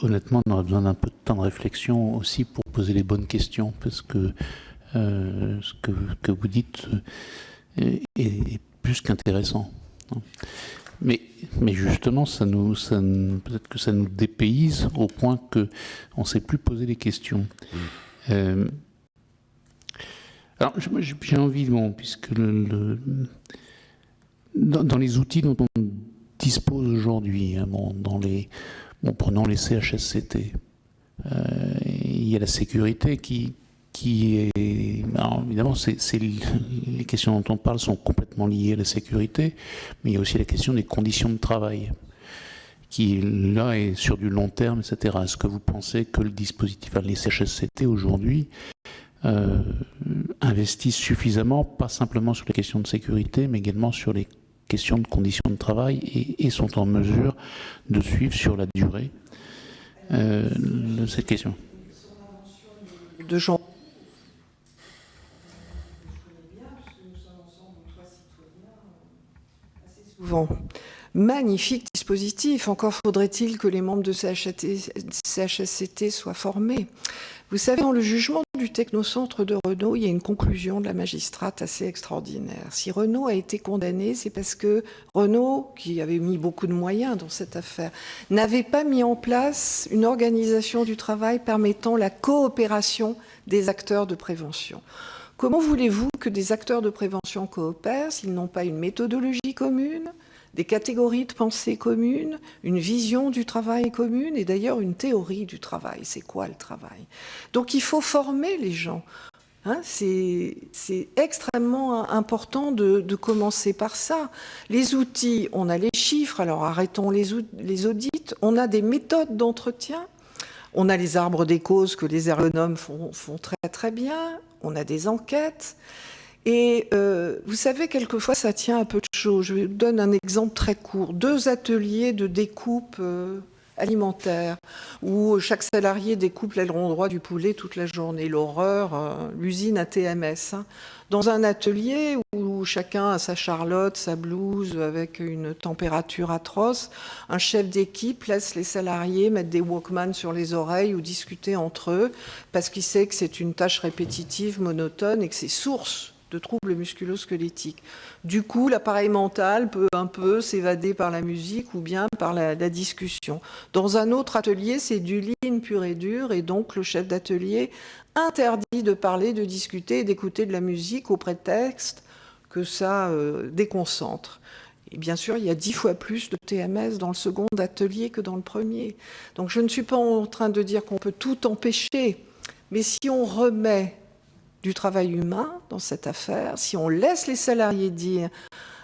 honnêtement, on aurait besoin d'un peu de temps de réflexion aussi pour poser les bonnes questions, parce que ce que vous dites est plus qu'intéressant. Mais justement, peut-être que ça nous dépayse au point qu'on ne sait plus poser les questions. Alors, j'ai envie, puisque dans les outils dont on dispose aujourd'hui, prenons les CHSCT, il y a la sécurité qui est... Alors, évidemment, les questions dont on parle sont complètement liées à la sécurité, mais il y a aussi la question des conditions de travail, qui là est sur du long terme, etc. Est-ce que vous pensez que le dispositif, les CHSCT aujourd'hui, investissent suffisamment, pas simplement sur les questions de sécurité, mais également sur les questions de conditions de travail et sont en mesure de suivre sur la durée cette question? De gens. Souvent. Magnifique dispositif. Encore faudrait-il que les membres de CHSCT soient formés. Vous savez, dans le jugement du technocentre de Renault, il y a une conclusion de la magistrate assez extraordinaire. Si Renault a été condamné, c'est parce que Renault, qui avait mis beaucoup de moyens dans cette affaire, n'avait pas mis en place une organisation du travail permettant la coopération des acteurs de prévention. Comment voulez-vous que des acteurs de prévention coopèrent s'ils n'ont pas une méthodologie commune, des catégories de pensée communes, une vision du travail commune et d'ailleurs une théorie du travail? C'est quoi le travail? Donc il faut former les gens. C'est extrêmement important de commencer par ça. Les outils, on a les chiffres, alors arrêtons les audits. On a des méthodes d'entretien. On a les arbres des causes que les ergonomes font très très bien. On a des enquêtes. Et vous savez, quelquefois, ça tient à peu de choses. Je vous donne un exemple très court. 2 ateliers de découpe alimentaire, où chaque salarié découpe l'aileron droit du poulet toute la journée. L'horreur, l'usine à TMS. Dans un atelier où chacun a sa charlotte, sa blouse, avec une température atroce, un chef d'équipe laisse les salariés mettre des Walkman sur les oreilles ou discuter entre eux, parce qu'il sait que c'est une tâche répétitive, monotone, et que c'est source de troubles musculo-squelettiques. Du coup, l'appareil mental peut un peu s'évader par la musique ou bien par la discussion. Dans un autre atelier, c'est du lean pur et dur, et donc le chef d'atelier interdit de parler, de discuter et d'écouter de la musique au prétexte que ça déconcentre. Et bien sûr, il y a 10 fois plus de TMS dans le second atelier que dans le premier. Donc je ne suis pas en train de dire qu'on peut tout empêcher, mais si on remet du travail humain dans cette affaire, si on laisse les salariés dire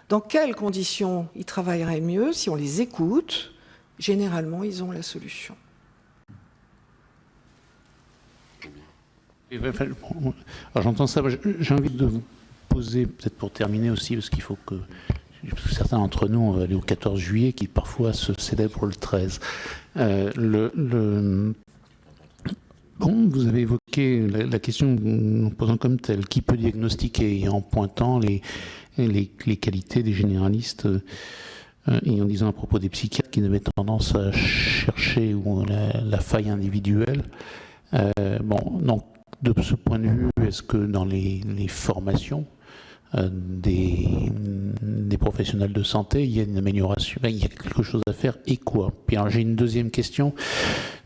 dans quelles conditions ils travailleraient mieux, si on les écoute, généralement, ils ont la solution. Alors j'entends ça, j'ai envie de vous poser, peut-être pour terminer aussi, parce qu'il faut que certains d'entre nous, on va aller au 14 juillet, qui parfois se célèbre le 13. Bon, vous avez évoqué la question en posant comme telle, qui peut diagnostiquer, et en pointant les qualités des généralistes, et en disant à propos des psychiatres qui avaient tendance à chercher la faille individuelle. Donc, de ce point de vue, est-ce que dans les formations des professionnels de santé, il y a une amélioration, il y a quelque chose à faire, et quoi? Puis alors j'ai une deuxième question,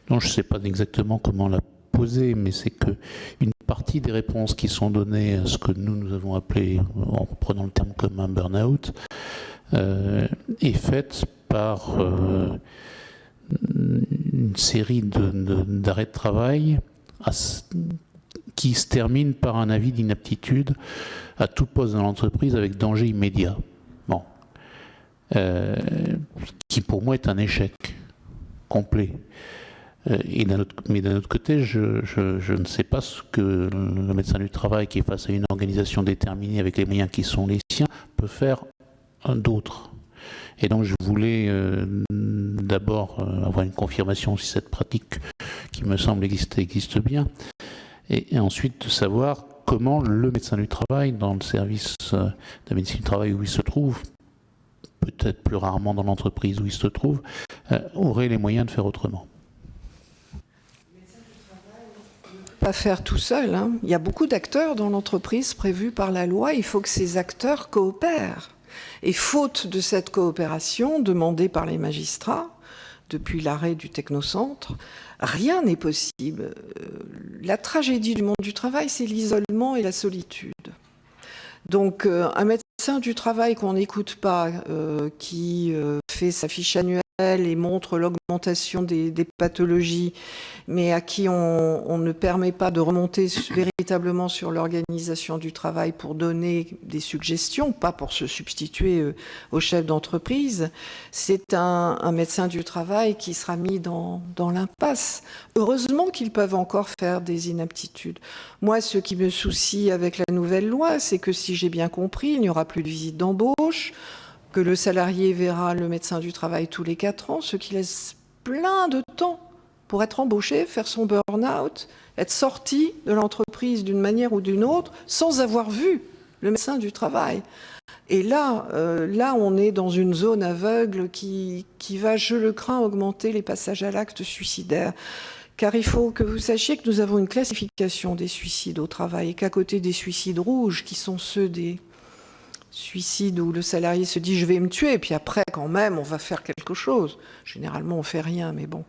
dont je ne sais pas exactement comment la poser, mais c'est que une partie des réponses qui sont données à ce que nous avons appelé, en prenant le terme comme un burn-out, est faite par une série d'arrêts de travail qui se termine par un avis d'inaptitude à tout poste dans l'entreprise avec danger immédiat. Bon. qui pour moi est un échec complet. Mais d'un autre côté, je ne sais pas ce que le médecin du travail, qui est face à une organisation déterminée avec les moyens qui sont les siens, peut faire d'autre. Et donc je voulais d'abord avoir une confirmation si cette pratique, qui me semble exister, existe bien, et ensuite de savoir comment le médecin du travail, dans le service de médecine du travail où il se trouve, peut-être plus rarement dans l'entreprise où il se trouve, aurait les moyens de faire autrement. Pas faire tout seul, hein. Il y a beaucoup d'acteurs dans l'entreprise prévus par la loi. Il faut que ces acteurs coopèrent. Et faute de cette coopération demandée par les magistrats, depuis l'arrêt du technocentre, rien n'est possible. La tragédie du monde du travail, c'est l'isolement et la solitude. Donc, un médecin du travail qu'on n'écoute pas, qui fait sa fiche annuelle et montre l'augmentation des pathologies, mais à qui on ne permet pas de remonter véritablement sur l'organisation du travail pour donner des suggestions, pas pour se substituer au chef d'entreprise, c'est un médecin du travail qui sera mis dans l'impasse. Heureusement qu'ils peuvent encore faire des inaptitudes. Moi, ce qui me soucie avec la nouvelle loi, c'est que si j'ai bien compris, il n'y aura plus de visite d'embauche, que le salarié verra le médecin du travail tous les 4 ans, ce qui laisse plein de temps pour être embauché, faire son burn-out, être sorti de l'entreprise d'une manière ou d'une autre, sans avoir vu le médecin du travail. Et là, on est dans une zone aveugle qui va, je le crains, augmenter les passages à l'acte suicidaire. Car il faut que vous sachiez que nous avons une classification des suicides au travail, et qu'à côté des suicides rouges, qui sont ceux des suicide où le salarié se dit « je vais me tuer », et puis après, quand même, on va faire quelque chose. Généralement, on fait rien, mais bon.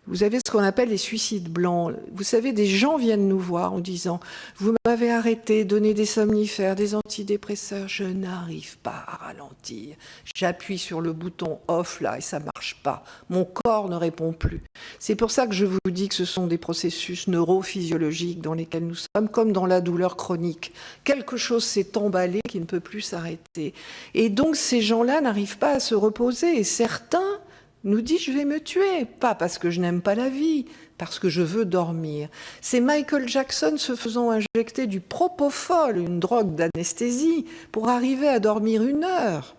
Vous avez ce qu'on appelle les suicides blancs. Vous savez, des gens viennent nous voir en disant « vous m'avez arrêté, donné des somnifères, des antidépresseurs, je n'arrive pas à ralentir. J'appuie sur le bouton off là et ça marche pas. Mon corps ne répond plus. » C'est pour ça que je vous dis que ce sont des processus neurophysiologiques dans lesquels nous sommes, comme dans la douleur chronique. Quelque chose s'est emballé qui ne peut plus s'arrêter. Et donc ces gens-là n'arrivent pas à se reposer. Et certains nous dit « je vais me tuer », pas parce que je n'aime pas la vie, parce que je veux dormir. C'est Michael Jackson se faisant injecter du propofol, une drogue d'anesthésie, pour arriver à dormir 1 heure.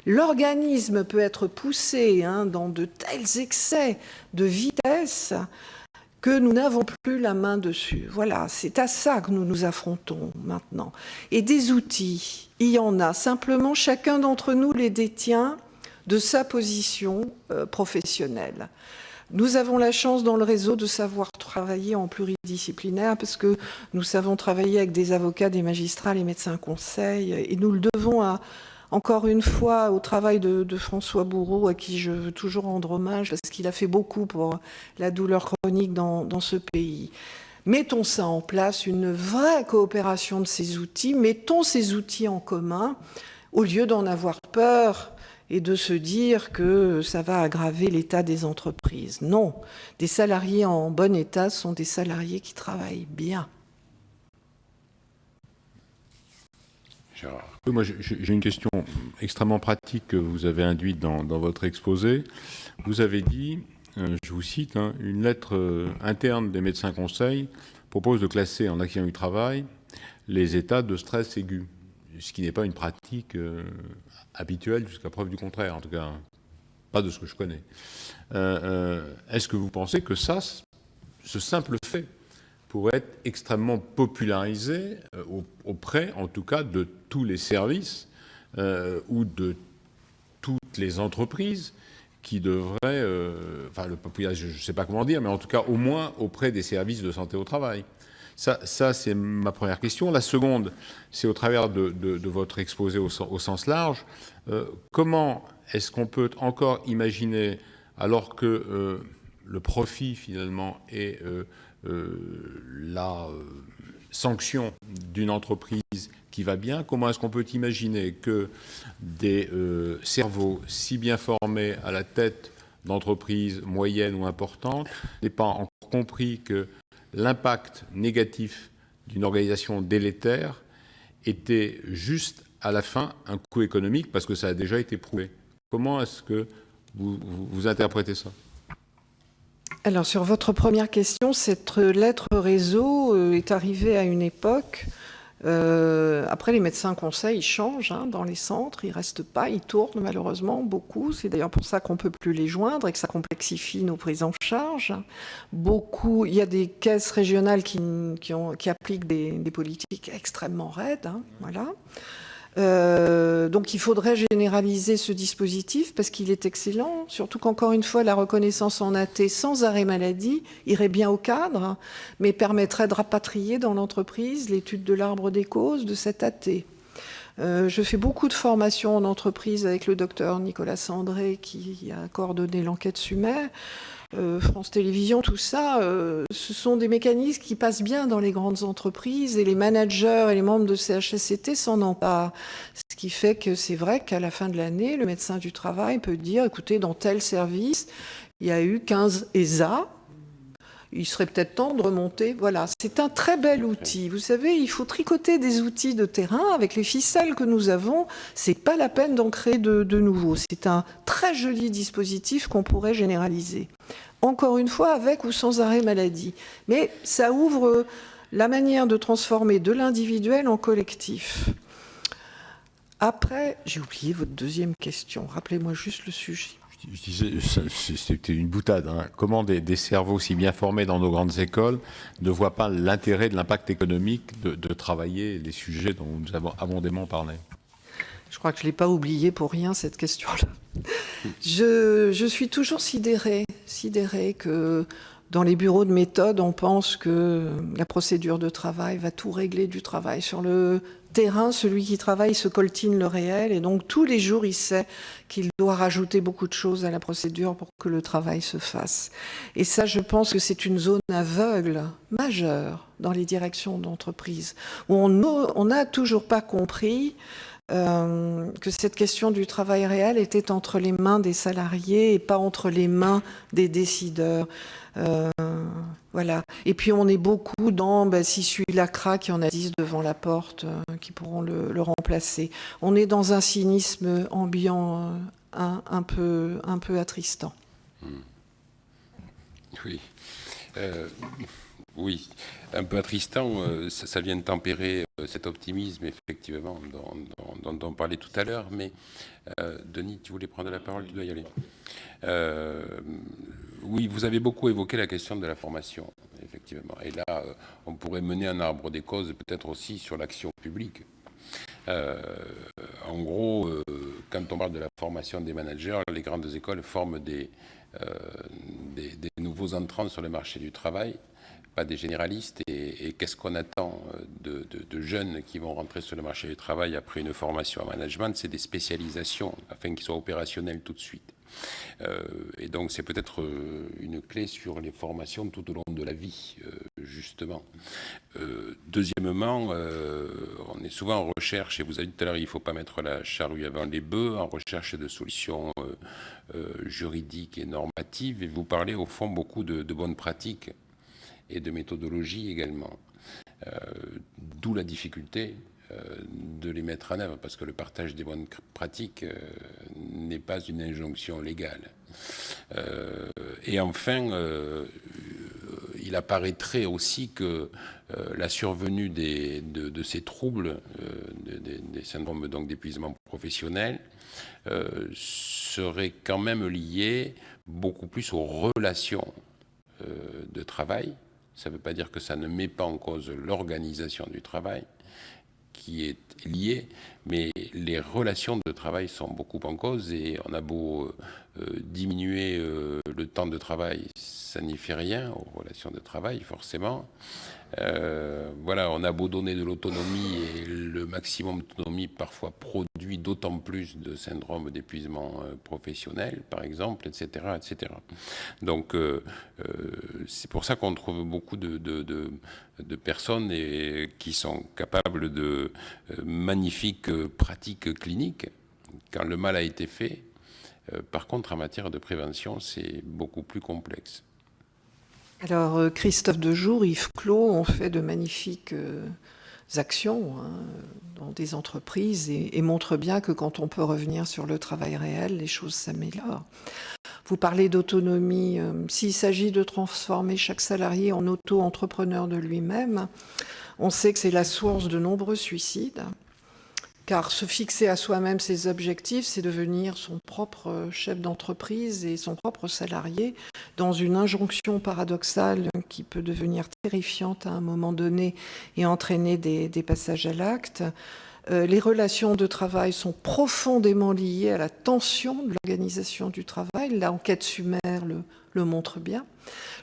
L'organisme peut être poussé dans de tels excès de vitesse que nous n'avons plus la main dessus. Voilà, c'est à ça que nous nous affrontons maintenant. Et des outils, il y en a. Simplement, chacun d'entre nous les détient de sa position professionnelle. Nous avons la chance dans le réseau de savoir travailler en pluridisciplinaire parce que nous savons travailler avec des avocats, des magistrats, les médecins conseils, et nous le devons encore une fois au travail de François Bourreau, à qui je veux toujours rendre hommage parce qu'il a fait beaucoup pour la douleur chronique dans ce pays. Mettons ça en place, une vraie coopération de ces outils, mettons ces outils en commun au lieu d'en avoir peur et de se dire que ça va aggraver l'état des entreprises. Non, des salariés en bon état sont des salariés qui travaillent bien. Gérard. Moi, j'ai une question extrêmement pratique que vous avez induite dans votre exposé. Vous avez dit, je vous cite, une lettre interne des médecins conseils propose de classer en accident du travail les états de stress aigu, ce qui n'est pas une pratique habituelle jusqu'à preuve du contraire, en tout cas pas de ce que je connais. Est-ce que vous pensez que ce simple fait pourrait être extrêmement popularisé auprès, en tout cas, de tous les services ou de toutes les entreprises qui devraient, enfin, le popularisé, je ne sais pas comment dire, mais en tout cas, au moins auprès des services de santé au travail. Ça c'est ma première question. La seconde, c'est au travers de votre exposé au sens large. Comment est-ce qu'on peut encore imaginer, alors que le profit, finalement, est la sanction d'une entreprise qui va bien, comment est-ce qu'on peut imaginer que des cerveaux si bien formés à la tête d'entreprises moyennes ou importantes n'aient pas encore compris que l'impact négatif d'une organisation délétère était juste à la fin un coût économique parce que ça a déjà été prouvé. Comment est-ce que vous interprétez ça? Alors, sur votre première question, cette lettre réseau est arrivée à une époque. Après, les médecins conseils changent dans les centres, ils restent pas, ils tournent malheureusement beaucoup. C'est d'ailleurs pour ça qu'on peut plus les joindre et que ça complexifie nos prises en charge. Il y a des caisses régionales qui appliquent des politiques extrêmement raides. Voilà. Donc il faudrait généraliser ce dispositif parce qu'il est excellent, surtout qu'encore une fois la reconnaissance en AT sans arrêt maladie irait bien au cadre, mais permettrait de rapatrier dans l'entreprise l'étude de l'arbre des causes de cet AT. Je fais beaucoup de formations en entreprise avec le docteur Nicolas Sandré qui a coordonné l'enquête SUMER. France Télévisions, tout ça, ce sont des mécanismes qui passent bien dans les grandes entreprises et les managers et les membres de CHSCT s'en emparent. Ce qui fait que c'est vrai qu'à la fin de l'année, le médecin du travail peut dire, écoutez, dans tel service, il y a eu 15 ESA, il serait peut-être temps de remonter. Voilà, c'est un très bel outil. Vous savez, il faut tricoter des outils de terrain avec les ficelles que nous avons. C'est pas la peine d'en créer de nouveaux. C'est un très joli dispositif qu'on pourrait généraliser. Encore une fois, avec ou sans arrêt maladie. Mais ça ouvre la manière de transformer de l'individuel en collectif. Après, j'ai oublié votre deuxième question. Rappelez-moi juste le sujet. Je disais, c'était une boutade. Comment des cerveaux si bien formés dans nos grandes écoles ne voient pas l'intérêt de l'impact économique de travailler les sujets dont nous avons abondamment parlé? Je crois que je ne l'ai pas oublié pour rien, cette question-là. Je suis toujours sidérée que dans les bureaux de méthode, on pense que la procédure de travail va tout régler du travail. Sur le terrain, celui qui travaille se coltine le réel et donc tous les jours, il sait qu'il doit rajouter beaucoup de choses à la procédure pour que le travail se fasse. Et ça, je pense que c'est une zone aveugle majeure dans les directions d'entreprise où on n'a toujours pas compris que cette question du travail réel était entre les mains des salariés et pas entre les mains des décideurs. Voilà. Et puis on est beaucoup dans si celui-là craque, il y en a 10 devant la porte qui pourront le remplacer. On est dans un cynisme ambiant un peu attristant. Oui. Oui, un peu attristant, ça vient de tempérer cet optimisme, effectivement, dont on parlait tout à l'heure. Mais, Denis, tu voulais prendre la parole, tu dois y aller. Oui, vous avez beaucoup évoqué la question de la formation, effectivement. Et là, on pourrait mener un arbre des causes, peut-être aussi sur l'action publique. En gros, quand on parle de la formation des managers, les grandes écoles forment des nouveaux entrants sur le marché du travail, pas des généralistes. Et qu'est-ce qu'on attend de jeunes qui vont rentrer sur le marché du travail après une formation en management? C'est des spécialisations afin qu'ils soient opérationnels tout de suite. Et donc c'est peut-être une clé sur les formations tout au long de la vie, justement. Deuxièmement, on est souvent en recherche, et vous avez dit tout à l'heure, il ne faut pas mettre la charrue avant les bœufs, en recherche de solutions juridiques et normatives, et vous parlez au fond beaucoup de bonnes pratiques et de méthodologie également. D'où la difficulté de les mettre en œuvre, parce que le partage des bonnes pratiques n'est pas une injonction légale. Et enfin, il apparaîtrait aussi que la survenue de ces troubles, des syndromes donc d'épuisement professionnel, serait quand même liée beaucoup plus aux relations de travail. Ça ne veut pas dire que ça ne met pas en cause l'organisation du travail, qui est liée, mais les relations de travail sont beaucoup en cause, et on a beau diminuer le temps de travail, ça n'y fait rien aux relations de travail, forcément. Voilà, on a beau donner de l'autonomie, et le maximum d'autonomie parfois produit d'autant plus de syndrome d'épuisement professionnel, par exemple, etc., etc. Donc, c'est pour ça qu'on trouve beaucoup de personnes qui sont capables de magnifiques pratiques cliniques quand le mal a été fait. Par contre, en matière de prévention, c'est beaucoup plus complexe. Alors, Christophe Dejour, Yves Clos ont fait de magnifiques actions dans des entreprises et montrent bien que quand on peut revenir sur le travail réel, les choses s'améliorent. Vous parlez d'autonomie. S'il s'agit de transformer chaque salarié en auto-entrepreneur de lui-même, on sait que c'est la source de nombreux suicides, car se fixer à soi-même ses objectifs, c'est devenir son propre chef d'entreprise et son propre salarié, dans une injonction paradoxale qui peut devenir terrifiante à un moment donné et entraîner des passages à l'acte. Les relations de travail sont profondément liées à la tension de l'organisation du travail. L'enquête Sumer le montre bien.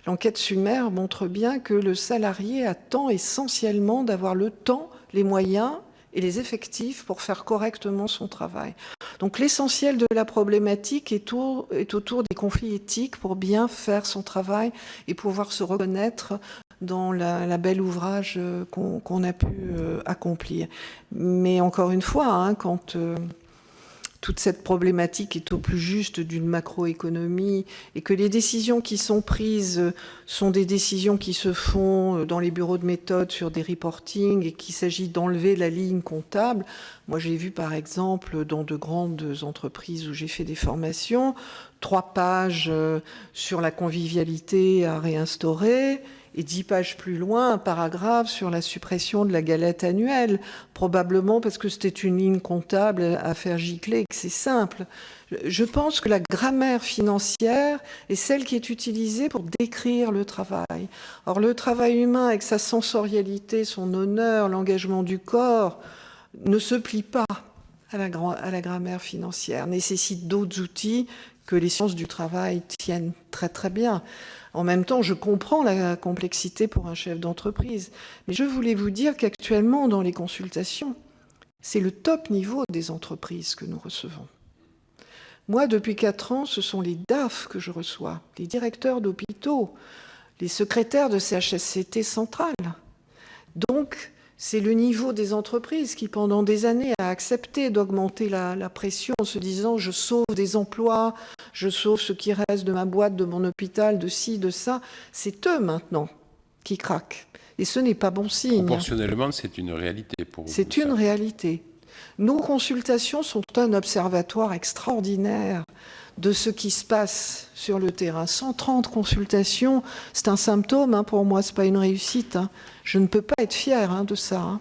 L'enquête Sumer montre bien que le salarié attend essentiellement d'avoir le temps, les moyens et les effectifs pour faire correctement son travail. Donc l'essentiel de la problématique est autour des conflits éthiques pour bien faire son travail et pouvoir se reconnaître dans la belle ouvrage qu'on a pu accomplir. Mais encore une fois, quand toute cette problématique est au plus juste d'une macroéconomie et que les décisions qui sont prises sont des décisions qui se font dans les bureaux de méthode sur des reportings et qu'il s'agit d'enlever la ligne comptable. Moi, j'ai vu par exemple dans de grandes entreprises où j'ai fait des formations, 3 pages sur la convivialité à réinstaurer, et 10 pages plus loin, un paragraphe sur la suppression de la galette annuelle, probablement parce que c'était une ligne comptable à faire gicler et que c'est simple. Je pense que la grammaire financière est celle qui est utilisée pour décrire le travail. Or, le travail humain, avec sa sensorialité, son honneur, l'engagement du corps, ne se plie pas à la grammaire financière, nécessite d'autres outils que les sciences du travail tiennent très très bien. En même temps, je comprends la complexité pour un chef d'entreprise. Mais je voulais vous dire qu'actuellement, dans les consultations, c'est le top niveau des entreprises que nous recevons. Moi, depuis 4 ans, ce sont les DAF que je reçois, les directeurs d'hôpitaux, les secrétaires de CHSCT centrales. Donc, c'est le niveau des entreprises qui, pendant des années, a accepté d'augmenter la pression en se disant « je sauve des emplois, je sauve ce qui reste de ma boîte, de mon hôpital, de ci, de ça ». C'est eux, maintenant, qui craquent. Et ce n'est pas bon signe. Proportionnellement, c'est une réalité pour vous. C'est une réalité. Nos consultations sont un observatoire extraordinaire de ce qui se passe sur le terrain. 130 consultations, c'est un symptôme, pour moi, c'est pas une réussite. Je ne peux pas être fière de ça.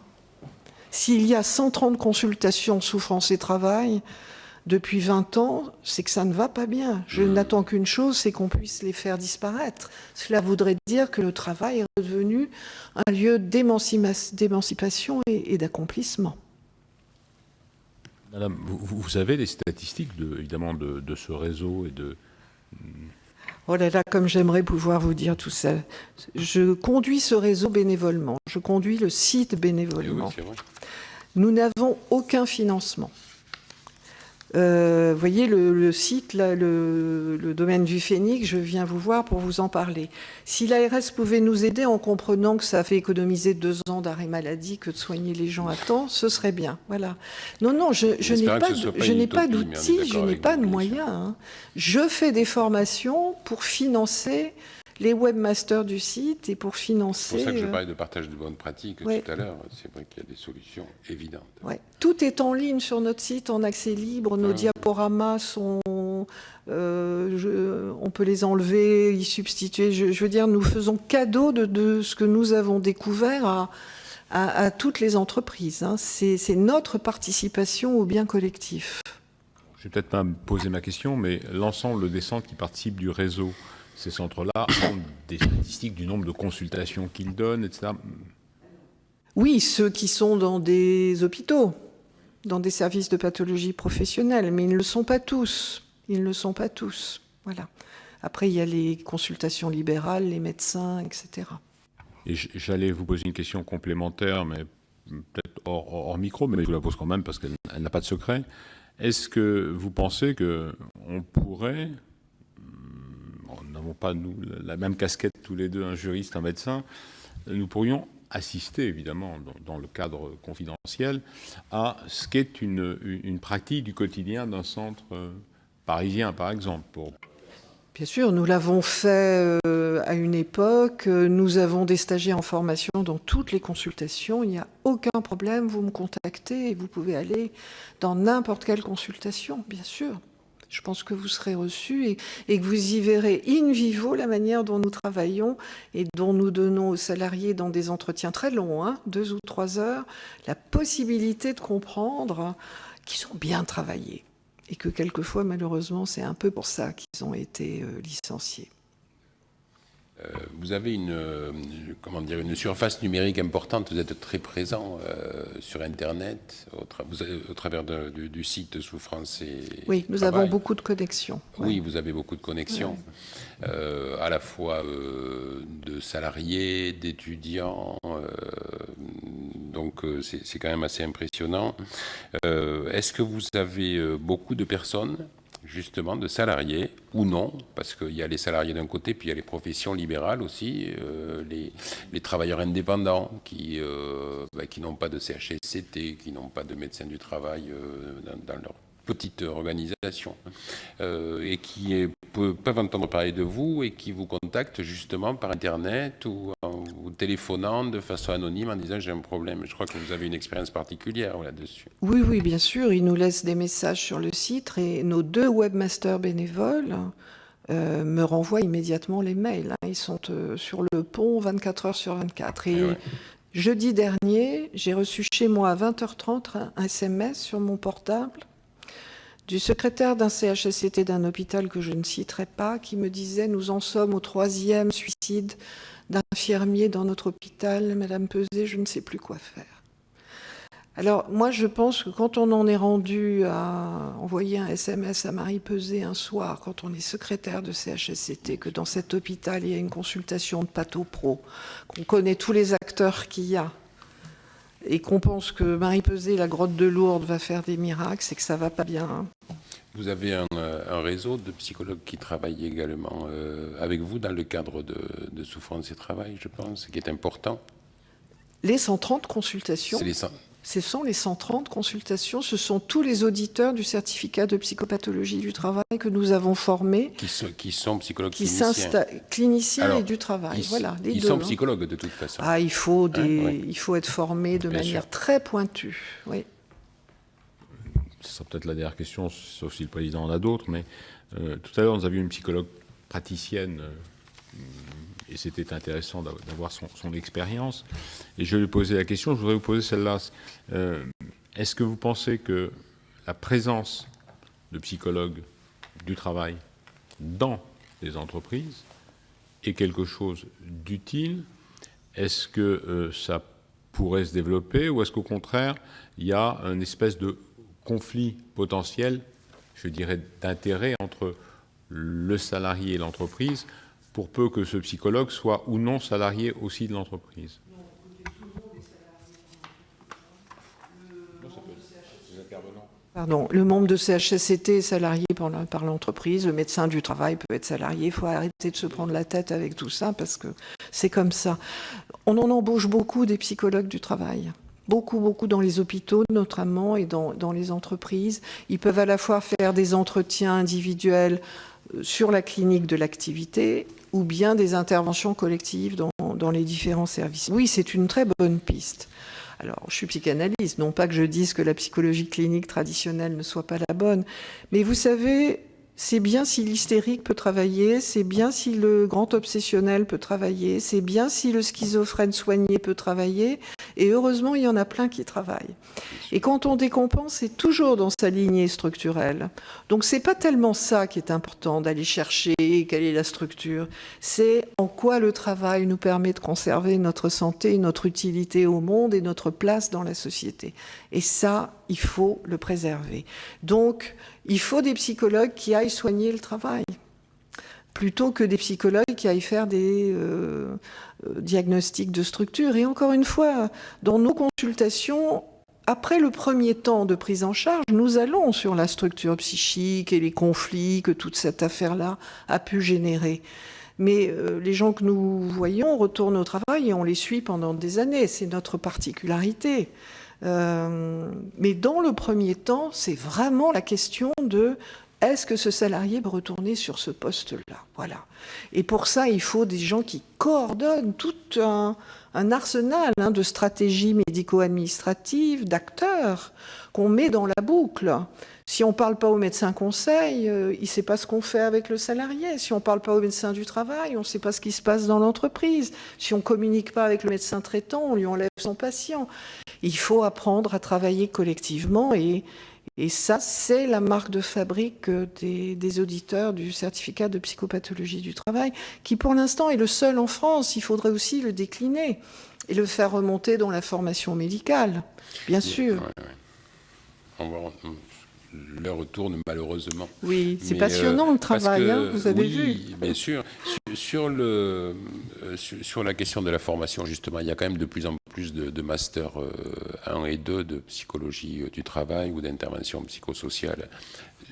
S'il y a 130 consultations souffrance et travail depuis 20 ans, c'est que ça ne va pas bien. Je n'attends qu'une chose, c'est qu'on puisse les faire disparaître. Cela voudrait dire que le travail est redevenu un lieu d'émancipation et d'accomplissement. Madame, vous avez des statistiques, évidemment, de ce réseau et de... Oh là là, comme j'aimerais pouvoir vous dire tout ça. Je conduis ce réseau bénévolement. Je conduis le site bénévolement. Oui, c'est vrai. Nous n'avons aucun financement. Vous voyez le site, là, le domaine du Phénix, je viens vous voir pour vous en parler. Si l'ARS pouvait nous aider en comprenant que ça fait économiser 2 ans d'arrêt maladie que de soigner les gens à temps, ce serait bien. Voilà. Non, je n'ai pas d'outils, je n'ai pas de moyens. Je fais des formations pour financer les webmasters du site et pour financer... C'est pour ça que je parlais de partage de bonnes pratiques tout à l'heure. C'est vrai qu'il y a des solutions évidentes. Ouais. Tout est en ligne sur notre site en accès libre. Nos diaporamas sont... on peut les enlever, y substituer. Je veux dire, nous faisons cadeau de ce que nous avons découvert à toutes les entreprises. C'est notre participation au bien collectif. Je vais peut-être pas me poser ma question, mais l'ensemble des centres qui participent du réseau, ces centres-là ont des statistiques du nombre de consultations qu'ils donnent, etc. Oui, ceux qui sont dans des hôpitaux, dans des services de pathologie professionnelle, mais ils ne le sont pas tous. Ils ne le sont pas tous. Voilà. Après, il y a les consultations libérales, les médecins, etc. Et j'allais vous poser une question complémentaire, mais peut-être hors micro, mais je vous la pose quand même parce qu'elle n'a pas de secret. Est-ce que vous pensez qu'on pourrait... Nous n'avons pas, nous, la même casquette tous les deux, un juriste, un médecin. Nous pourrions assister, évidemment, dans le cadre confidentiel, à ce qu'est une pratique du quotidien d'un centre parisien, par exemple. Bien sûr, nous l'avons fait à une époque. Nous avons des stagiaires en formation dans toutes les consultations. Il n'y a aucun problème. Vous me contactez et vous pouvez aller dans n'importe quelle consultation, bien sûr. Je pense que vous serez reçu et que vous y verrez in vivo la manière dont nous travaillons et dont nous donnons aux salariés dans des entretiens très longs, 2 ou 3 heures, la possibilité de comprendre qu'ils ont bien travaillé. Et que quelquefois, malheureusement, c'est un peu pour ça qu'ils ont été licenciés. Vous avez une surface numérique importante, vous êtes très présent sur Internet, au travers du site Souffrance et Oui, nous Travail. avons beaucoup de connexions. Oui, vous avez beaucoup de connexions, à la fois de salariés, d'étudiants, donc c'est quand même assez impressionnant. Est-ce que vous avez beaucoup de personnes, justement, de salariés, ou non, parce qu'il y a les salariés d'un côté, puis il y a les professions libérales aussi, les travailleurs indépendants qui n'ont pas de CHSCT, qui n'ont pas de médecin du travail dans leur petite organisation, et qui peuvent entendre parler de vous et qui vous contactent justement par Internet ou en vous téléphonant de façon anonyme en disant j'ai un problème. Je crois que vous avez une expérience particulière là-dessus. Oui, bien sûr. Ils nous laissent des messages sur le site et nos 2 webmasters bénévoles me renvoient immédiatement les mails. Ils sont sur le pont 24 heures sur 24. Et jeudi dernier, j'ai reçu chez moi à 20h30 un SMS sur mon portable du secrétaire d'un CHSCT d'un hôpital que je ne citerai pas, qui me disait « Nous en sommes au 3e suicide d'infirmier dans notre hôpital. Madame Peset, je ne sais plus quoi faire. » Alors, moi, je pense que quand on en est rendu à envoyer un SMS à Marie Peset un soir, quand on est secrétaire de CHSCT, que dans cet hôpital, il y a une consultation de patho-pro, qu'on connaît tous les acteurs qu'il y a, et qu'on pense que Marie Peset, la grotte de Lourdes, va faire des miracles, c'est que ça va pas bien. Vous avez un réseau de psychologues qui travaillent également avec vous dans le cadre de Souffrance et Travail, je pense, qui est important. Les 130 consultations, ce sont les 130 consultations, ce sont tous les auditeurs du certificat de psychopathologie du travail que nous avons formés. Qui sont psychologues cliniciens Alors, et du travail, voilà. Ils sont psychologues de toute façon. Ah, il faut être formé de manière très pointue, oui. Ce sera peut-être la dernière question, sauf si le président en a d'autres, mais tout à l'heure, nous avions une psychologue praticienne, et c'était intéressant d'avoir son expérience. Et je lui ai posé la question, je voudrais vous poser celle-là. Est-ce que vous pensez que la présence de psychologues du travail dans les entreprises est quelque chose d'utile? Est-ce que ça pourrait se développer, ou est-ce qu'au contraire, il y a une espèce de conflit potentiel, je dirais, d'intérêt entre le salarié et l'entreprise, pour peu que ce psychologue soit ou non salarié aussi de l'entreprise? Pardon, le membre de CHSCT est salarié par l'entreprise, le médecin du travail peut être salarié, il faut arrêter de se prendre la tête avec tout ça, parce que c'est comme ça. On en embauche beaucoup des psychologues du travail. Beaucoup dans les hôpitaux notamment et dans les entreprises. Ils peuvent à la fois faire des entretiens individuels sur la clinique de l'activité ou bien des interventions collectives dans les différents services. Oui, c'est une très bonne piste. Alors, je suis psychanalyste, non pas que je dise que la psychologie clinique traditionnelle ne soit pas la bonne, mais vous savez, c'est bien si l'hystérique peut travailler, c'est bien si le grand obsessionnel peut travailler, c'est bien si le schizophrène soigné peut travailler, et heureusement, il y en a plein qui travaillent. Et quand on décompense, c'est toujours dans sa lignée structurelle. Donc, c'est pas tellement ça qui est important, d'aller chercher quelle est la structure, c'est en quoi le travail nous permet de conserver notre santé, notre utilité au monde et notre place dans la société. Et ça, il faut le préserver. Donc, il faut des psychologues qui aillent soigner le travail, plutôt que des psychologues qui aillent faire des diagnostics de structure. Et encore une fois, dans nos consultations, après le premier temps de prise en charge, nous allons sur la structure psychique et les conflits que toute cette affaire-là a pu générer. Mais les gens que nous voyons retournent au travail et on les suit pendant des années. C'est notre particularité. Mais dans le premier temps, c'est vraiment la question de est-ce que ce salarié peut retourner sur ce poste-là? Voilà. Et pour ça, il faut des gens qui coordonnent tout un arsenal de stratégies médico-administratives, d'acteurs qu'on met dans la boucle. Si on ne parle pas au médecin conseil, il ne sait pas ce qu'on fait avec le salarié. Si on ne parle pas au médecin du travail, on ne sait pas ce qui se passe dans l'entreprise. Si on ne communique pas avec le médecin traitant, on lui enlève son patient. Il faut apprendre à travailler collectivement et ça, c'est la marque de fabrique des auditeurs du certificat de psychopathologie du travail, qui pour l'instant est le seul en France. Il faudrait aussi le décliner et le faire remonter dans la formation médicale, bien sûr. L'heure tourne malheureusement. Oui, c'est passionnant le travail, vous avez vu. Oui, bien sûr. Sur la question de la formation, justement, il y a quand même de plus en plus de masters 1 et 2 de psychologie du travail ou d'intervention psychosociale,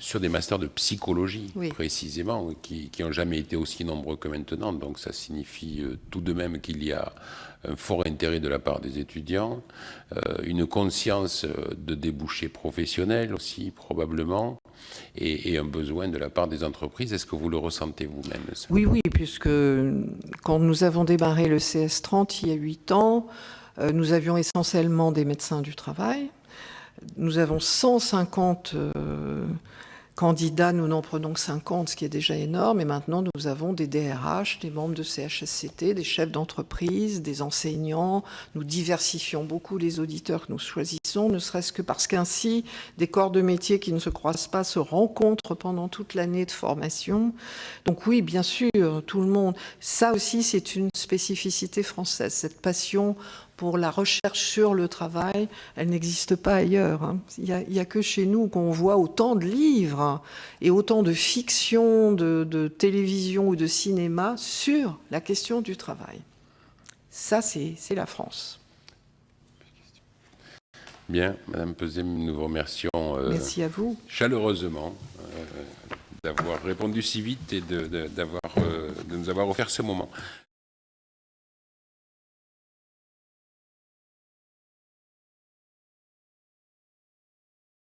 sur des masters de psychologie, précisément, qui n'ont jamais été aussi nombreux que maintenant. Donc ça signifie tout de même qu'il y a un fort intérêt de la part des étudiants, une conscience de débouchés professionnels aussi, probablement, et un besoin de la part des entreprises. Est-ce que vous le ressentez vous-même, ça? Oui, puisque quand nous avons démarré le CS30 il y a 8 ans, nous avions essentiellement des médecins du travail. Nous avons 150 candidats, nous n'en prenons que 50, ce qui est déjà énorme. Et maintenant, nous avons des DRH, des membres de CHSCT, des chefs d'entreprise, des enseignants. Nous diversifions beaucoup les auditeurs que nous choisissons, ne serait-ce que parce qu'ainsi, des corps de métier qui ne se croisent pas se rencontrent pendant toute l'année de formation. Donc oui, bien sûr, tout le monde. Ça aussi, c'est une spécificité française, cette passion pour la recherche sur le travail, elle n'existe pas ailleurs. Il n'y a que chez nous qu'on voit autant de livres et autant de fiction, de télévision ou de cinéma sur la question du travail. Ça, c'est la France. Bien, Madame Peuzet, nous vous remercions merci à vous. Chaleureusement d'avoir répondu si vite et de nous avoir offert ce moment.